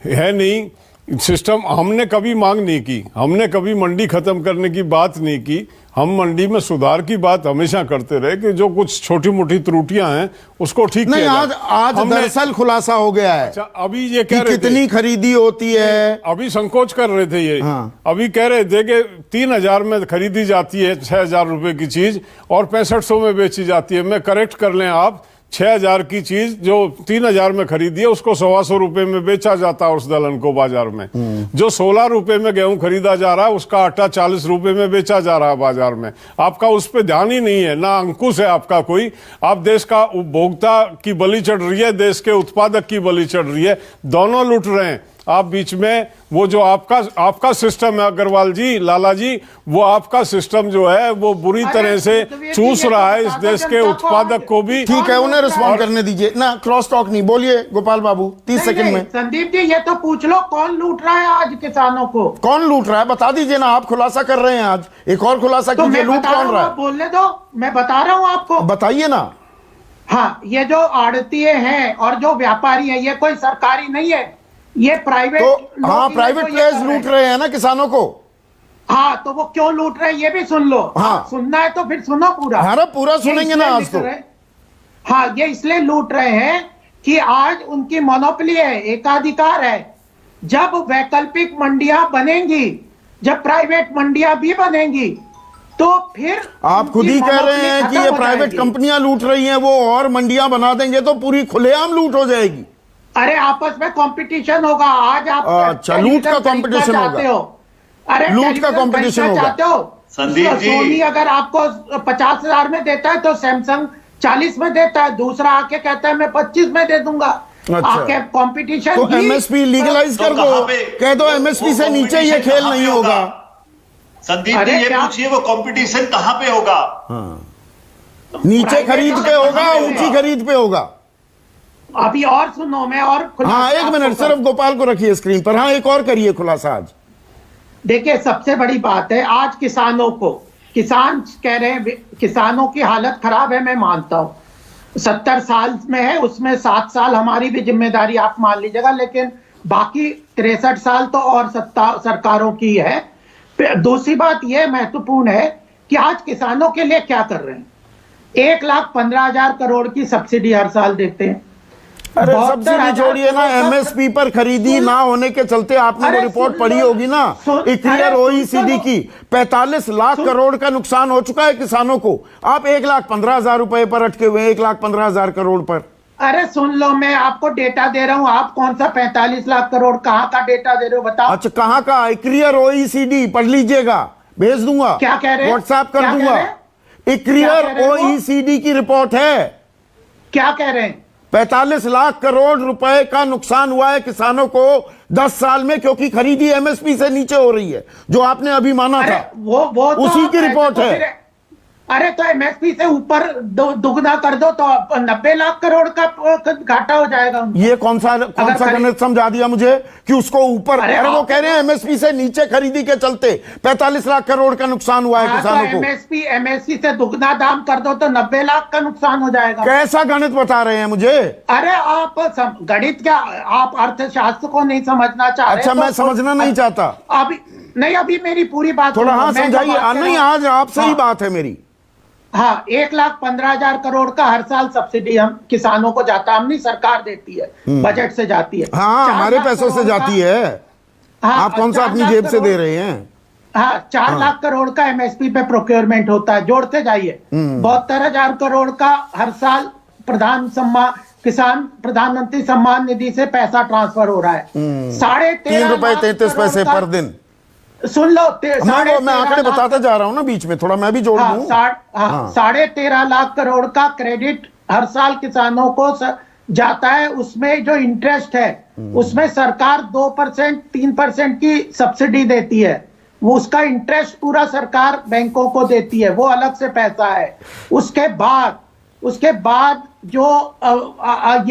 है नहीं। सिस्टम हमने कभी मांग नहीं की, हमने कभी मंडी खत्म करने की बात नहीं की। हम मंडी में सुधार की बात हमेशा करते रहे कि जो कुछ छोटी मोटी त्रुटियां हैं उसको ठीक नहीं, किया जाए। आज दरअसल खुलासा हो गया है। अच्छा, अभी ये कह रहे थे कितनी खरीदी होती है, अभी संकोच कर रहे थे ये। हाँ। अभी कह रहे थे कि 3,000 में खरीदी जाती है 6,000 रुपए की चीज और 6500 में बेची जाती है। मैं करेक्ट कर लें आप, 6,000 की चीज जो 3,000 में खरीदी है उसको 125 रुपए में बेचा जाता है उस दलहन को बाजार में। जो 16 रुपए में गेहूं खरीदा जा रहा है उसका आटा 40 रुपए में बेचा जा रहा है बाजार में। आपका उस पर ध्यान ही नहीं है, ना अंकुश है आपका कोई। आप देश का उपभोक्ता की बलि चढ़ रही है, देश के उत्पादक की बलि चढ़ रही है, दोनों लूट रहे हैं। आप बीच में वो जो आपका सिस्टम है अग्रवाल जी, लाला जी, वो आपका सिस्टम जो है वो बुरी तरह से चूस रहा है इस देश के उत्पादक को भी। ठीक है, उन्हें रिस्पॉन्ड करने दीजिए ना, क्रॉस टॉक नहीं। बोलिए गोपाल बाबू, 30 सेकंड में। संदीप जी ये तो पूछ लो कौन लूट रहा है आज किसानों को? कौन लूट रहा है बता दीजिए ना, आप खुलासा कर रहे हैं आज, एक और खुलासा तो कीजिए, मैं लूट बता रहा कौन हूं, रहा आप है? बोलने दो, मैं बता रहा हूं आपको। बताइए ना। हाँ, ये जो आड़तीय हैं और जो व्यापारी हैं ये कोई सरकारी नहीं है, ये प्राइवेट। तो हाँ, प्राइवेट प्लेयर्स लूट रहे हैं ना किसानों को। हाँ, तो वो क्यों लूट रहे हैं ये भी सुन लो। हाँ। सुनना है तो फिर सुनो पूरा। हाँ, पूरा सुनेंगे ना आज तो। हाँ, ये इसलिए लूट रहे हैं कि आज उनकी मोनोपोली है, एकाधिकार है। जब वैकल्पिक मंडियां बनेंगी, जब प्राइवेट मंडियां भी बनेंगी, तो फिर आप खुद ही कह रहे हैं कि ये प्राइवेट कंपनियां लूट रही हैं, वो और मंडियां बना देंगे तो पूरी खुलेआम लूट हो जाएगी। अरे आपस में कंपीटिशन होगा। आज आप अच्छा, लूट का कंपटीशन होगा। अरे लूट का कंपटीशन होगा। चाहते हो संदीप जी, सोनी अगर आपको 50,000 में देता है तो सैमसंग 40 में देता है, दूसरा आके कहता है मैं 25 में दे दूंगा। अच्छा। आके कंपटीशन। तो एमएसपी लीगलाइज कर दो, कह दो एमएसपी से नीचे ये खेल नहीं होगा। संदीप जी अरे ये क्या- पूछिए वो कंपटीशन कहां पे होगा? नीचे खरीद पे होगा, ऊंची खरीद पे होगा। अभी और सुनो, मैं और खुलासा हाँ, एक आपको मिनट, कर- सिर्फ गोपाल को रखिए स्क्रीन पर। हाँ, एक और करिए खुलासा आज। देखिए, सबसे बड़ी बात है आज किसानों को, किसान कह रहे हैं किसानों की हालत खराब है, मैं मानता हूं 70 साल में है, उसमें 7 साल हमारी भी जिम्मेदारी आप मान लीजिएगा, लेकिन बाकी 63 साल तो और सरकारों की है। दूसरी बात यह महत्वपूर्ण है कि आज किसानों के लिए क्या कर रहे हैं। 1,15,000 करोड़ की सब्सिडी हर साल देते हैं। अरे 72,000 सब्सिडी छोड़िए ना, करोड़ का- एमएसपी पर खरीदी ना होने के चलते आपने वो अरे रिपोर्ट सुन पढ़ी लो- होगी ना, सुन- इक्लियर अरे सुन ओईसीडी लो। की 45 लाख करोड़ का नुकसान हो चुका है किसानों को। आप 1,15,000 रुपए पर अटके हुए हैं, 1,15,000 करोड़ पर। अरे सुन लो, मैं आपको डेटा दे रहा हूं, आप कौन सा 45 लाख करोड़ कहां का डेटा दे रहे हो बताओ। अच्छा, कहां का? इक्लियर ओईसीडी पढ़ लीजिएगा, भेज दूंगा, क्या कह रहे हैं? व्हाट्सएप कर क्या कह दूंगा। रहे हैं? क्या कह इक्लियर रहे हैं वो? ओईसीडी की रिपोर्ट है। क्या कह रहे हैं? 45 लाख करोड़ रुपए का नुकसान हुआ है किसानों को 10 साल में, क्योंकि खरीदी एमएसपी से नीचे हो रही है, जो आपने अभी माना अरे था। वो तो उसी आप की ऐसे रिपोर्ट तो है। फिर- अरे तो एमएसपी से ऊपर दुगना कर दो तो 90 लाख करोड़ का घाटा हो जाएगा उनको। ये कौन सा गणित समझा दिया मुझे कि उसको ऊपर? अरे वो कह रहे हैं एमएसपी से नीचे खरीदी के चलते 45 लाख करोड़ का नुकसान हुआ है किसानों को। एमएसपी से दुगना दाम कर दो तो 90 लाख का नुकसान हो जाएगा। कैसा गणित बता रहे हैं मुझे? अरे आप गणित क्या, आप अर्थशास्त्र को नहीं समझना चाह रहे? अच्छा, मैं समझना नहीं चाहता। अभी मेरी पूरी बात थोड़ा सुनो, हाँ मैं जो समझाइए। बात कर नहीं, रहा हूं- आज आपसे ही हाँ। बात है मेरी। हाँ, 1,15,000 करोड़ का हर साल सब्सिडी हम किसानों को जाता, हम नहीं, सरकार देती है, बजट से जाती है। हाँ, 4 हमारे लाख पैसों से करोड़ जाती का- है। हाँ, आप कौन सा 4 अपनी लाख जेब से करोड़- दे रहे हैं? हाँ, 4 लाख करोड़ का एमएसपी पे प्रोक्योरमेंट होता है, जोड़ते जाइए। 72,000 करोड़ का हर साल प्रधानमंत्री सम्मान निधि से पैसा ट्रांसफर हो रहा है। 3 रुपए 33 पैसे पर दिन। सुन लो, मैं आंकड़े बताता जा रहा हूं ना बीच में, थोड़ा मैं भी जोड़ दूं। 13.5 लाख करोड़ का क्रेडिट हर साल किसानों को जाता है। उसमें जो इंटरेस्ट है उसमें सरकार 2% 3% की सब्सिडी देती है, वो उसका इंटरेस्ट पूरा सरकार बैंकों को देती है, वो अलग से पैसा है। उसके बाद जो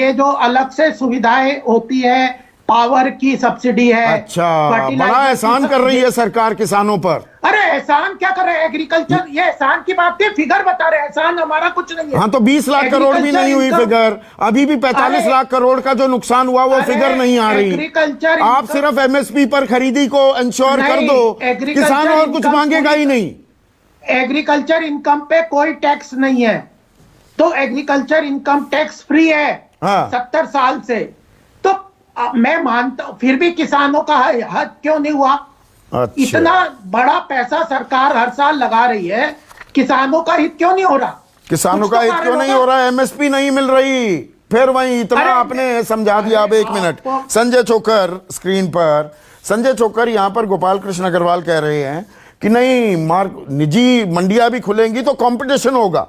ये जो अलग से सुविधाएं होती है, पावर की सब्सिडी है। अच्छा, fertilizer बड़ा की एहसान कर रही है सरकार किसानों पर। अरे एहसान क्या कर रहे हैं? एग्रीकल्चर, ये एहसान की बात है, फिगर बता रहे हैं, एहसान हमारा कुछ नहीं है। हाँ, तो 20 लाख करोड़ भी नहीं हुई फिगर, अभी भी 45 अरे- लाख करोड़ का जो नुकसान हुआ वो अरे फिगर नहीं आ रही। एग्रीकल्चर आप इनकम- सिर्फ एमएसपी पर खरीदी को इंश्योर कर नहीं, दो, एग्रीकल्चर किसान और कुछ इनकम मांगेगा ही नहीं। एग्रीकल्चर इनकम पे कोई टैक्स नहीं है, तो एग्रीकल्चर इनकम टैक्स फ्री है। हाँ। 70 साल से। तो मैं मानता हूं, फिर भी किसानों का हक क्यों नहीं हुआ? अच्छा, इतना बड़ा पैसा सरकार हर साल लगा रही है, किसानों का हित क्यों नहीं हो रहा? किसानों कुछ का तो हित कारण क्यों नहीं होगा। हो रहा है? एमएसपी नहीं मिल रही, फिर वही इतना अरे- आपने समझा दिया। अब एक मिनट, संजय चोकर स्क्रीन पर। संजय चोकर, यहां पर गोपाल कृष्ण अग्रवाल कह रहे हैं कि नहीं, निजी मंडियां भी खुलेंगी तो कंपटीशन होगा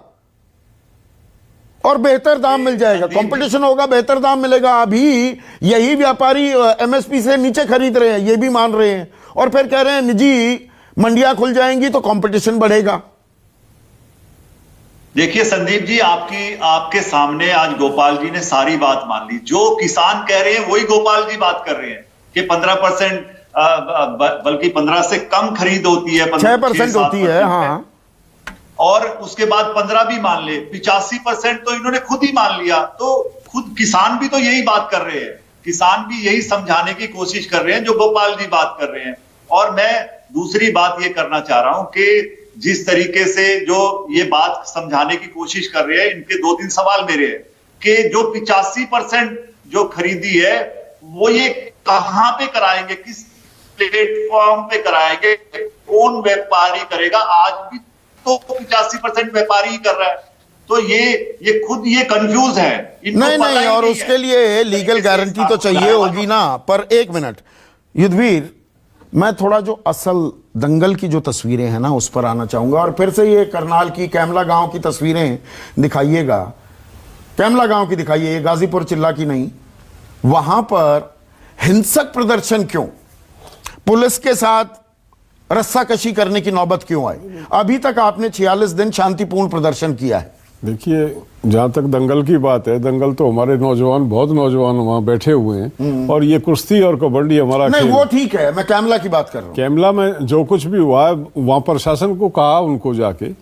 और बेहतर दाम मिल जाएगा। कंपटीशन होगा, बेहतर दाम मिलेगा। अभी यही व्यापारी एमएसपी से नीचे खरीद रहे हैं, ये भी मान रहे हैं, और फिर कह रहे हैं निजी मंडियां खुल जाएंगी तो कंपटीशन बढ़ेगा। देखिए संदीप जी, आपके सामने आज गोपाल जी ने सारी बात मान ली। जो किसान कह रहे हैं वही गोपाल जी बात कर रहे हैं कि 15%, बल्कि 15 से कम खरीद होती है, 6% होती है। हाँ, और उसके बाद 15 भी मान ले, 85% तो इन्होंने खुद ही मान लिया। तो खुद किसान भी तो यही बात कर रहे हैं, किसान भी यही समझाने की कोशिश कर रहे हैं जो गोपाल जी बात कर रहे हैं। और मैं दूसरी बात ये करना चाह रहा हूं कि जिस तरीके से जो ये बात समझाने की कोशिश कर रहे हैं, इनके 2-3 सवाल मेरे हैं कि जो 85% जो खरीदी है वो ये कहां पे कराएंगे, किस प्लेटफॉर्म पे कराएंगे, कौन व्यापारी करेगा? आज भी तो 85% व्यापारी ही कर रहा है। तो ये खुद ये कंफ्यूज है, नहीं नहीं, और उसके लिए लीगल गारंटी तो चाहिए होगी ना। पर एक मिनट युद्धवीर, मैं थोड़ा जो असल दंगल की जो तस्वीरें हैं ना उस पर आना चाहूंगा, और फिर से ये करनाल की कैमला गांव की तस्वीरें दिखाइएगा। कैमला गांव की दिखाइए, ये गाजीपुर चिल्ला की नहीं। वहां पर हिंसक प्रदर्शन क्यों? पुलिस के साथ रस्साकशी करने की नौबत क्यों आई? अभी तक आपने 46 दिन शांतिपूर्ण प्रदर्शन किया है। देखिए, जहाँ तक दंगल की बात है, दंगल तो हमारे नौजवान, बहुत नौजवान वहाँ बैठे हुए हैं, और ये कुश्ती और कबड्डी हमारा नहीं, खेल। वो ठीक है, मैं कैमला की बात कर रहा हूँ। कैमला में जो कुछ भी हुआ है, वहाँ प्रशासन को कहा, उनको जाके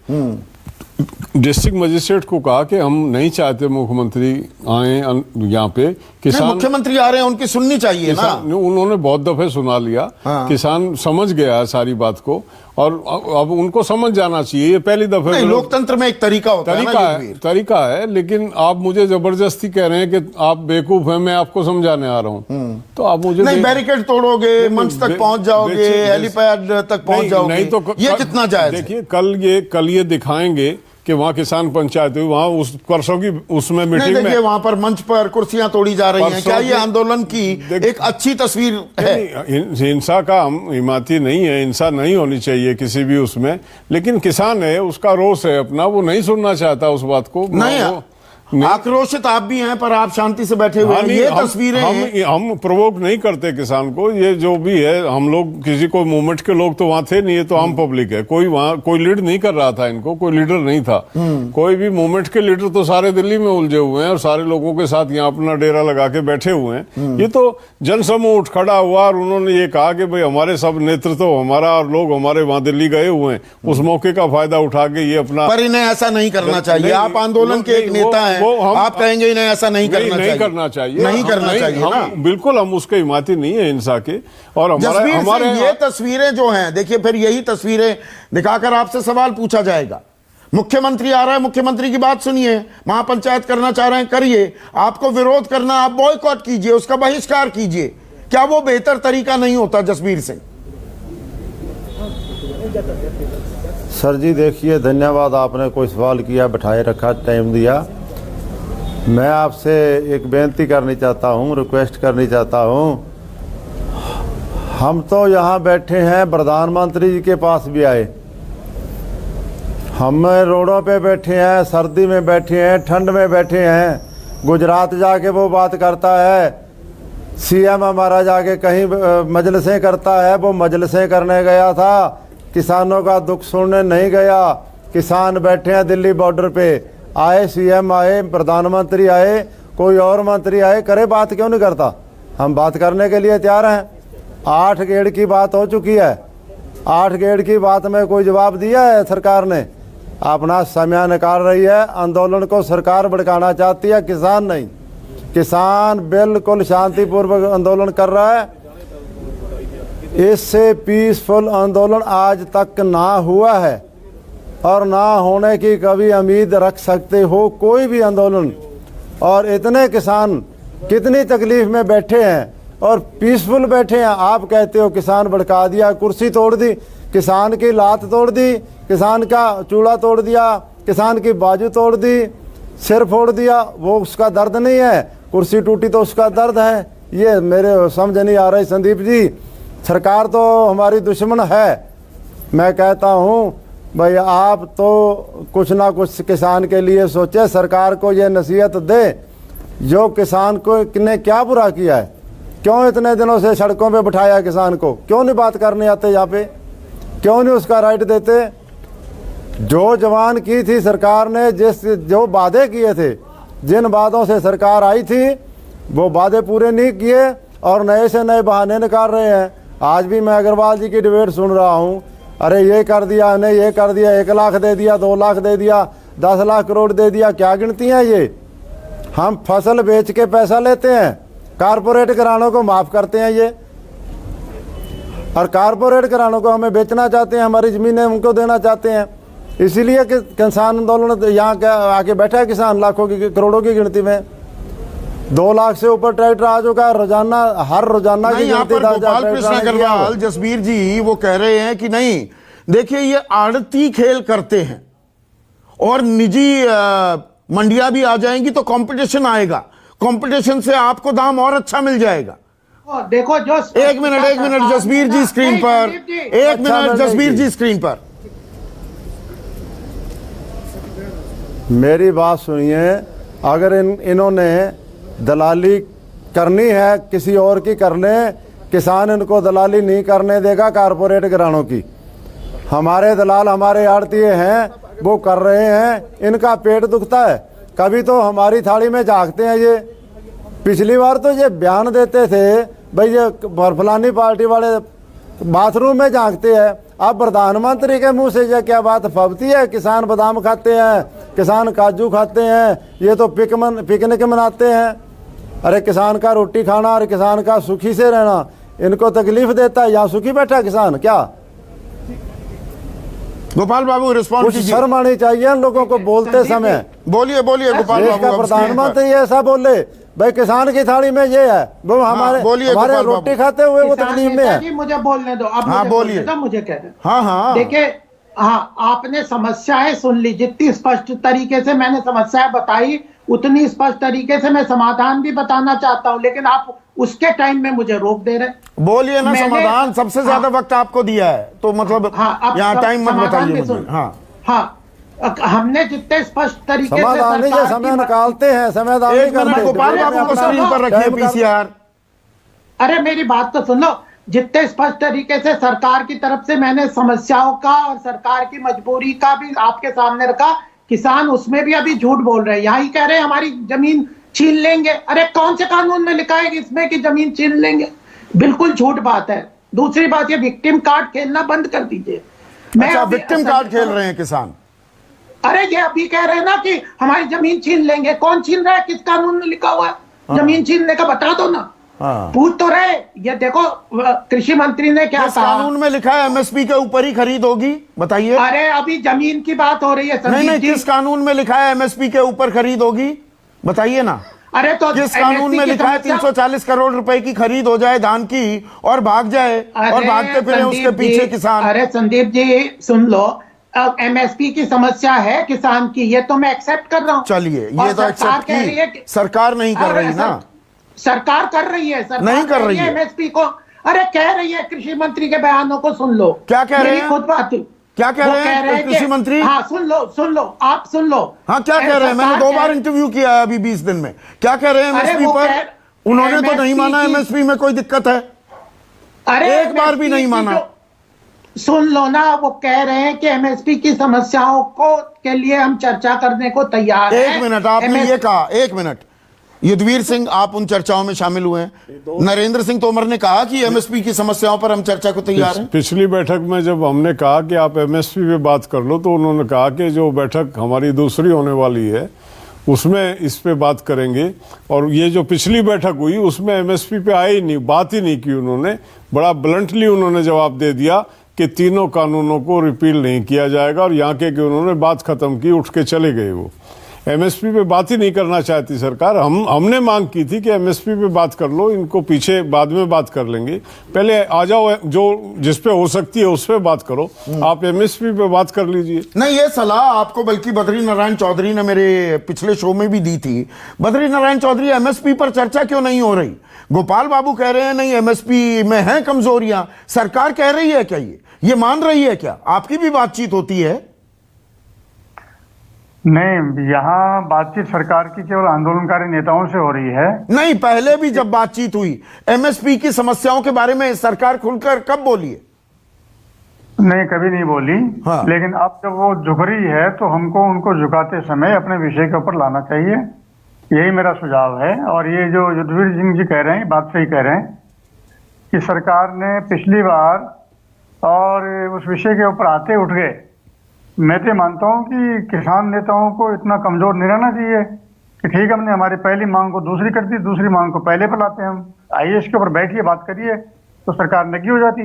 डिस्ट्रिक्ट मजिस्ट्रेट को कहा कि हम नहीं चाहते मुख्यमंत्री आए यहाँ पे। किसान, मुख्यमंत्री आ रहे हैं, उनकी सुननी चाहिए ना। उन्होंने बहुत दफे सुना लिया। हाँ। किसान समझ गया है सारी बात को, और अब उनको समझ जाना चाहिए। ये पहली दफे नहीं, लोकतंत्र में एक तरीका होता है ना, तरीका है, लेकिन आप मुझे जबरदस्ती कह रहे हैं कि आप बेवकूफ हैं, मैं आपको समझाने आ रहा हूँ, तो आप मुझे नहीं, बैरिकेड तोड़ोगे, मंच तक पहुंच जाओगे, हेलीपैड तक पहुंच जाओगे, नहीं तो ये कितना जायज है? देखिए, कल ये दिखाएंगे कि वहाँ किसान पंचायत हुई, वहाँ उस परसों की उसमें मीटिंग में वहाँ पर मंच पर कुर्सियां तोड़ी जा रही हैं। क्या ये आंदोलन की एक अच्छी तस्वीर है? हिंसा का हम हिमायती नहीं है, हिंसा नहीं होनी चाहिए किसी भी उसमें, लेकिन किसान है, उसका रोष है अपना, वो नहीं सुनना चाहता उस बात को। नहीं, आक्रोशित आप भी हैं, पर आप शांति से बैठे हुए हैं। ये तस्वीरें हम प्रोवोक नहीं करते किसान को। ये जो भी है, हम लोग किसी को मूवमेंट के लोग तो वहां थे नहीं, ये तो आम पब्लिक है। कोई वहां कोई लीड नहीं कर रहा था, इनको कोई लीडर नहीं था। कोई भी मूवमेंट के लीडर तो सारे दिल्ली में उलझे हुए हैं, और सारे लोगों के साथ यहाँ अपना डेरा लगा के बैठे हुए हैं। ये तो जनसमूह उठ खड़ा हुआ, और उन्होंने ये कहा कि भाई हमारे सब नेतृत्व हमारा, और लोग हमारे वहां दिल्ली गए हुए हैं, उस मौके का फायदा उठा के ये अपना। पर इन्हें ऐसा नहीं करना चाहिए। आप आंदोलन के एक नेता हैं, आप कहेंगे इन्हें ऐसा नहीं करना चाहिए। बिल्कुल, हम उसके हिमायती नहीं है हिंसा के। और हमारे ये तस्वीरें जो हैं, देखिए, फिर यही तस्वीरें दिखाकर आपसे सवाल पूछा जाएगा। मुख्यमंत्री आ रहा है, मुख्यमंत्री की बात सुनिए, महापंचायत करना चाह रहे हैं, करिए। आपको विरोध करना, आप बॉयकॉट कीजिए, उसका बहिष्कार कीजिए। क्या वो बेहतर तरीका नहीं होता, जसबीर सिंह? सर जी, देखिए, धन्यवाद, आपने कोई सवाल किया, बैठाए रखा, टाइम दिया। मैं आपसे एक बेनती करनी चाहता हूँ, रिक्वेस्ट करनी चाहता हूँ। हम तो यहाँ बैठे हैं, प्रधानमंत्री जी के पास भी आए, हम रोडों पे बैठे हैं, सर्दी में बैठे हैं, ठंड में बैठे हैं। गुजरात जाके वो बात करता है, सीएम हमारा जाके कहीं मजलिसें करता है, वो मजलिसें करने गया था, किसानों का दुख सुनने नहीं गया। किसान बैठे हैं दिल्ली बॉर्डर पे, आए सीएम आए, प्रधानमंत्री आए, कोई और मंत्री आए, करे बात क्यों नहीं करता? हम बात करने के लिए तैयार हैं। 8 गेड़ की बात हो चुकी है, 8 गेड़ की बात में कोई जवाब दिया है सरकार ने? अपना समय निकाल रही है, आंदोलन को सरकार भड़काना चाहती है, किसान नहीं। किसान बिल्कुल शांतिपूर्वक आंदोलन कर रहा है। इससे पीसफुल आंदोलन आज तक ना हुआ है, और ना होने की कभी उम्मीद रख सकते हो, कोई भी आंदोलन। और इतने किसान कितनी तकलीफ में बैठे हैं और पीसफुल बैठे हैं। आप कहते हो किसान भड़का दिया, कुर्सी तोड़ दी, किसान की लात तोड़ दी, किसान का चूड़ा तोड़ दिया, किसान की बाजू तोड़ दी, सिर फोड़ दिया, वो उसका दर्द नहीं है? कुर्सी टूटी तो उसका दर्द है? ये मेरे समझ नहीं आ रही संदीप जी। सरकार तो हमारी दुश्मन है। मैं कहता हूँ भाई, आप तो कुछ ना कुछ किसान के लिए सोचे, सरकार को ये नसीहत दे, जो किसान को ने क्या बुरा किया है, क्यों इतने दिनों से सड़कों पे बिठाया किसान को, क्यों नहीं बात करने आते यहाँ पे, क्यों नहीं उसका राइट देते? जो जवान की थी सरकार ने, जो वादे किए थे, जिन वादों से सरकार आई थी, वो वादे पूरे नहीं किए, और नए से नए बहाने निकाल रहे हैं। आज भी मैं अग्रवाल जी की डिबेट सुन रहा हूँ, अरे ये कर दिया, नहीं ये कर दिया, 1 लाख दे दिया, 2 लाख दे दिया, 10 लाख करोड़ दे दिया। क्या गिनती हैं ये? हम फसल बेच के पैसा लेते हैं, कारपोरेट घरानों को माफ करते हैं ये, और कारपोरेट घरानों को हमें बेचना चाहते हैं, हमारी ज़मीनें उनको देना चाहते हैं। इसीलिए कि किसान आंदोलन यहाँ आके बैठा है किसान, लाखों की करोड़ों की गिनती में। 2 लाख से ऊपर ट्रैक्टर आ चुका है रोजाना, हर रोजाना की गिनती। गोपाल कृष्ण अग्रवाल, जसबीर जी वो कह रहे हैं कि नहीं, देखिए ये आड़ती खेल करते हैं, और निजी मंडियां भी आ जाएंगी तो कंपटीशन आएगा, कंपटीशन से आपको दाम और अच्छा मिल जाएगा। देखो, जो एक मिनट जसबीर जी स्क्रीन पर, एक मिनट जसबीर जी स्क्रीन पर, मेरी बात सुनिए। अगर इन्होंने दलाली करनी है किसी और की कर लें, किसान इनको दलाली नहीं करने देगा कारपोरेट घरानों की। हमारे दलाल हमारे आड़तीय हैं, वो कर रहे हैं, इनका पेट दुखता है। कभी तो हमारी थाली में झांकते हैं ये। पिछली बार तो ये बयान देते थे भाई ये फलानी पार्टी वाले बाथरूम में झांकते हैं, अब प्रधानमंत्री के मुंह से ये क्या बात फबती है? किसान बादाम खाते हैं, किसान काजू खाते हैं, ये तो पिकनिक मनाते हैं। अरे किसान का रोटी खाना और किसान का सुखी से रहना इनको तकलीफ देता है। यहाँ सुखी बैठा किसान क्या? गोपाल बाबू रिस्पॉन्ड कुछ कीजिए। शर्म आनी चाहिए इन लोगों को बोलते समय। बोलिए बोलिए गोपाल देश बाबू। का अब स्क्रीन पर। प्रधानमंत्री ऐसा बोले भाई किसान की थाली में ये है, वो हमारे बोलिए हमारे गोपाल रोटी बाबू। खाते हुए वो किसान तकलीफ में नेता है। जी मुझे बोलने दो, अब हाँ, मुझे बोलिए। बोलने दो, मुझे कह रहे। हाँ हाँ देखिए, हाँ आपने समस्याएं सुन ली, जितनी स्पष्ट तरीके से मैंने समस्याएं बताई उतनी स्पष्ट तरीके से मैं समाधान भी बताना चाहता हूं, लेकिन आप उसके टाइम में मुझे रोक दे रहे। बोलिए ना। मैंने- समाधान सबसे ज्यादा वक्त आपको दिया है, तो मतलब अब यहाँ टाइम मत समाधान बताइए भी मुझे। सुन। हाँ हमने जितने स्पष्ट तरीके से समाधान नहीं, सरकार समय की- निकालते हैं, समाधान एक नहीं मिनट करते। गोपाल बाबू को स्क्रीन पर रखिए पीसीआर। अरे मेरी बात तो सुन लो। जितने स्पष्ट तरीके से सरकार की तरफ से मैंने समस्याओं का और सरकार की मजबूरी का भी आपके सामने रखा, किसान उसमें भी अभी झूठ बोल रहे हैं। यहाँ ही कह रहे हैं हमारी जमीन छीन लेंगे। अरे कौन से कानून में लिखा है कि इसमें कि जमीन छीन लेंगे? बिल्कुल झूठ बात है। दूसरी बात, ये विक्टिम कार्ड खेलना बंद कर दीजिए। अच्छा, विक्टिम कार्ड खेल रहे हैं किसान। अरे ये अभी कह रहे हैं ना कि हमारी जमीन छीन लेंगे। कौन छीन रहा है? किस कानून में लिखा हुआ है जमीन छीनने का? बता दो ना। हाँ। पूछ तो रहे। ये देखो कृषि मंत्री ने क्या किस कहा। कानून में लिखा है एमएसपी के ऊपर ही खरीद होगी? बताइए। अरे अभी जमीन की बात हो रही है नहीं संदीप नहीं, जी। किस कानून में लिखा है एमएसपी के ऊपर खरीद होगी? बताइए ना। अरे तो किस कानून में MSP की लिखा है समस्या- 340 करोड़ रुपए की खरीद हो जाए धान की और भाग जाए और अरे भागते फिरे उसके संदीप पीछे जी, किसान? अरे संदीप जी सुन लो, अब एमएसपी की समस्या है किसान की, ये तो मैं एक्सेप्ट कर रहा हूँ। चलिए, और ये तो सरकार एक्सेप्ट कह रही है की कि- सरकार नहीं कर अरे रही ना। सरकार कर रही है। सरकार नहीं कर रही है। एमएसपी को। अरे कह रही है, कृषि मंत्री के बयानों को सुन लो। क्या कह रहे मेरी हैं? खुद बात। क्या कह वो रहे हैं कि- कृषि मंत्री? हाँ सुन लो आप सुन लो। हाँ, क्या कह रहे हैं? मैंने 2 बार इंटरव्यू किया है अभी 20 दिन में। क्या कह रहे हैं अरे एमएसपी वो पर? उन्होंने तो नहीं MSP माना की- एमएसपी में कोई दिक्कत है। अरे एक बार भी MSP नहीं की माना। सुन लो ना, वो कह रहे हैं कि एमएसपी की समस्याओं को के लिए हम चर्चा करने को तैयार हैं। एक मिनट, आपने ये कहा, एक मिनट। युद्धवीर सिंह, आप उन चर्चाओं में शामिल हुए हैं। नरेंद्र सिंह तोमर ने कहा कि एमएसपी की समस्याओं पर हम चर्चा को तैयार हैं। पिछली बैठक में जब हमने कहा कि आप एमएसपी पे बात कर लो, तो उन्होंने कहा कि जो बैठक हमारी दूसरी होने वाली है उसमें इस पे बात करेंगे। और ये जो पिछली बैठक हुई उसमें एमएसपी पे आए ही नहीं, बात ही नहीं की उन्होंने। बड़ा ब्लंटली उन्होंने जवाब दे दिया कि तीनों कानूनों को रिपील नहीं किया जाएगा, और यहाँ के कि उन्होंने बात खत्म की, उठ के चले गए। वो एमएसपी पे बात ही नहीं करना चाहती सरकार। हमने मांग की थी कि एमएसपी पे बात कर लो, इनको पीछे बाद में बात कर लेंगे, पहले आ जाओ, जो जिस पे हो सकती है उस पे बात करो। आप एमएसपी पे बात कर लीजिए। नहीं, ये सलाह आपको बल्कि बद्री नारायण चौधरी ने मेरे पिछले शो में भी दी थी। बद्री नारायण चौधरी, एमएसपी पर चर्चा क्यों नहीं हो रही? गोपाल बाबू कह रहे हैं नहीं एमएसपी में हैं कमजोरियां। सरकार कह रही है क्या? ये मान रही है क्या? आपकी भी बातचीत होती है? नहीं, यहाँ बातचीत सरकार की केवल आंदोलनकारी नेताओं से हो रही है। नहीं, पहले भी जब बातचीत हुई एमएसपी की समस्याओं के बारे में सरकार खुलकर कब बोली है? नहीं, कभी नहीं बोली। हाँ। लेकिन अब जब वो झुक रही है तो हमको उनको झुकाते समय अपने विषय के ऊपर लाना चाहिए, यही मेरा सुझाव है। और ये जो युद्धवीर सिंह जी कह रहे हैं, बात सही कह रहे हैं कि सरकार ने पिछली बार और उस विषय के ऊपर आते उठ गए। मैं तो मानता हूँ कि किसान नेताओं को इतना कमजोर नहीं रहना चाहिए कि ठीक है, हमने हमारी पहली मांग को दूसरी कर दी, दूसरी मांग को पहले पर लाते हैं हम। आइए इसके ऊपर बैठिए, बात करिए, तो सरकार नगी हो जाती,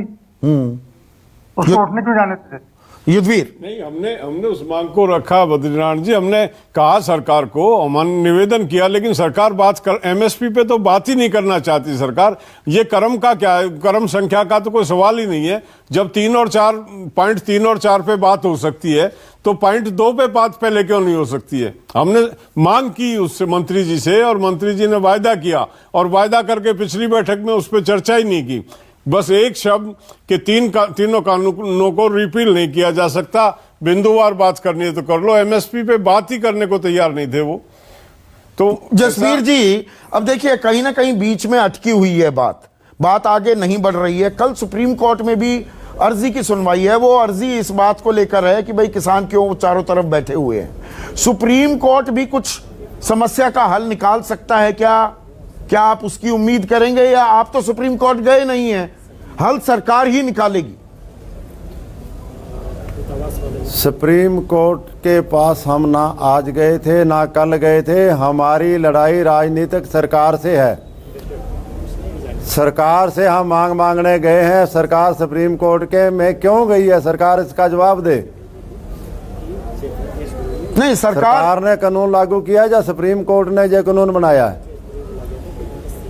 उसको उठने क्यों जाने देते? युद्धवीर, नहीं, हमने उस मांग को रखा बद्रीनारायण जी। हमने कहा सरकार को, हमने निवेदन किया, लेकिन सरकार बात कर एमएसपी पे तो बात ही नहीं करना चाहती सरकार। ये क्रम का क्या है? क्रम संख्या का तो कोई सवाल ही नहीं है। जब 3 और 4 पॉइंट 3 और 4 पे बात हो सकती है तो पॉइंट 2 पे बात पहले क्यों नहीं हो सकती है? हमने मांग की उससे, मंत्री जी से, और मंत्री जी ने वायदा किया, और वायदा करके पिछली बैठक में उस पर चर्चा ही नहीं की। बस एक शब्द कि तीनों कानूनों को रिपील नहीं किया जा सकता, बिंदुवार बात करनी है तो कर लो। एमएसपी पे बात ही करने को तैयार नहीं थे वो। तो जसवीर जी, अब देखिए कहीं ना कहीं बीच में अटकी हुई है बात। बात आगे नहीं बढ़ रही है। कल सुप्रीम कोर्ट में भी अर्जी की सुनवाई है, वो अर्जी इस बात को लेकर है कि भाई किसान क्यों चारों तरफ बैठे हुए हैं। सुप्रीम कोर्ट भी कुछ समस्या का हल निकाल सकता है क्या आप उसकी उम्मीद करेंगे, या आप तो सुप्रीम कोर्ट गए नहीं हैं, हल सरकार ही निकालेगी? सुप्रीम कोर्ट के पास हम ना आज गए थे ना कल गए थे। हमारी लड़ाई राजनीतिक सरकार से है। सरकार से हम मांगने गए हैं। सरकार सुप्रीम कोर्ट के में क्यों गई है, सरकार इसका जवाब दे। नहीं, सरकार ने कानून लागू किया या सुप्रीम कोर्ट ने ये कानून बनाया है?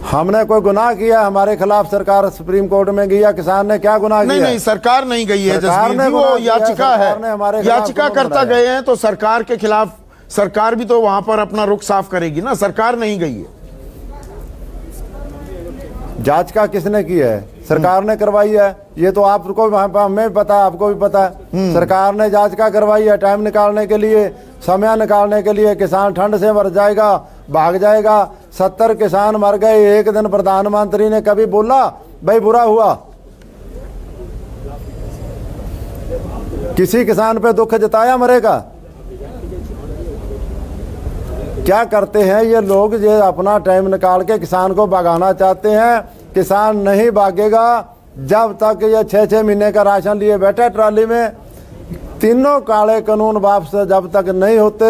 हमने कोई गुनाह किया हमारे खिलाफ सरकार सुप्रीम कोर्ट में गई, या किसान ने क्या गुनाह किया? नहीं, सरकार नहीं गई है जसवीर जी, वो याचिका है, याचिका करता गए हैं तो सरकार के खिलाफ सरकार भी तो वहां पर अपना रुख साफ करेगी ना। सरकार नहीं गई है। याचिका किसने की है? सरकार ने करवाई है। ये तो आपको हमें पता है, आपको भी पता है। सरकार ने याचिका करवाई है टाइम निकालने के लिए, समय निकालने के लिए। किसान ठंड से मर जाएगा, भाग जाएगा। 70 किसान मर गए। एक दिन प्रधानमंत्री ने कभी बोला भाई बुरा हुआ? किसी किसान पे दुख जताया मरेगा? क्या करते हैं ये लोग? ये अपना टाइम निकाल के किसान को भगाना चाहते हैं। किसान नहीं भागेगा जब तक ये 6-6 महीने का राशन लिए बैठे ट्रॉली में। तीनों काले कानून वापस जब तक नहीं होते,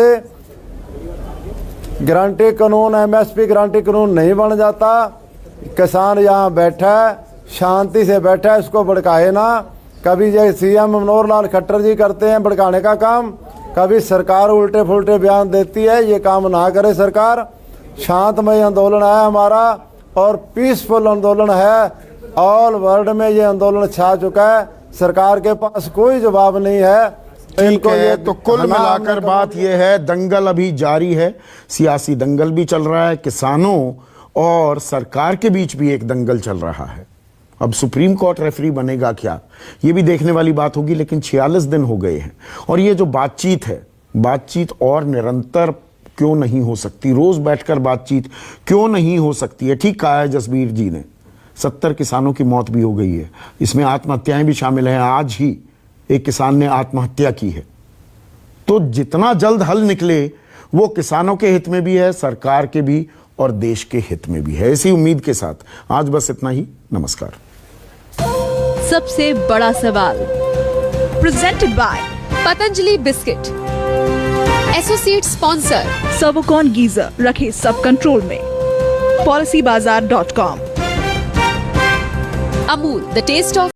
गारंटी कानून, एमएसपी गारंटी कानून नहीं बन जाता, किसान यहाँ बैठा है, शांति से बैठा है, इसको भड़काए ना। कभी ये सीएम मनोहर लाल खट्टर जी करते हैं भड़काने का काम, कभी सरकार उल्टे फुल्टे बयान देती है। ये काम ना करे सरकार। शांतमय आंदोलन है हमारा और पीसफुल आंदोलन है। ऑल वर्ल्ड में ये आंदोलन छा चुका है। सरकार के पास कोई जवाब नहीं है इनको। ये तो कुल मिलाकर बात यह है, दंगल अभी जारी है, सियासी दंगल भी चल रहा है, किसानों और सरकार के बीच भी एक दंगल चल रहा है। अब सुप्रीम कोर्ट रेफरी बनेगा क्या, ये भी देखने वाली बात होगी। लेकिन 46 दिन हो गए हैं और ये जो बातचीत है, बातचीत और निरंतर क्यों नहीं हो सकती? रोज बैठकर बातचीत क्यों नहीं हो सकती है? ठीक कहा है जसबीर जी ने, 70 किसानों की मौत भी हो गई है, इसमें आत्महत्याएं भी शामिल हैं। आज ही एक किसान ने आत्महत्या की है। तो जितना जल्द हल निकले वो किसानों के हित में भी है, सरकार के भी और देश के हित में भी है। इसी उम्मीद के साथ आज बस इतना ही। नमस्कार। सबसे बड़ा सवाल presented by Patanjali biscuit, associate sponsor Servokon geyser, रखे सब कंट्रोल में। policybazaar.com। Amul, the test of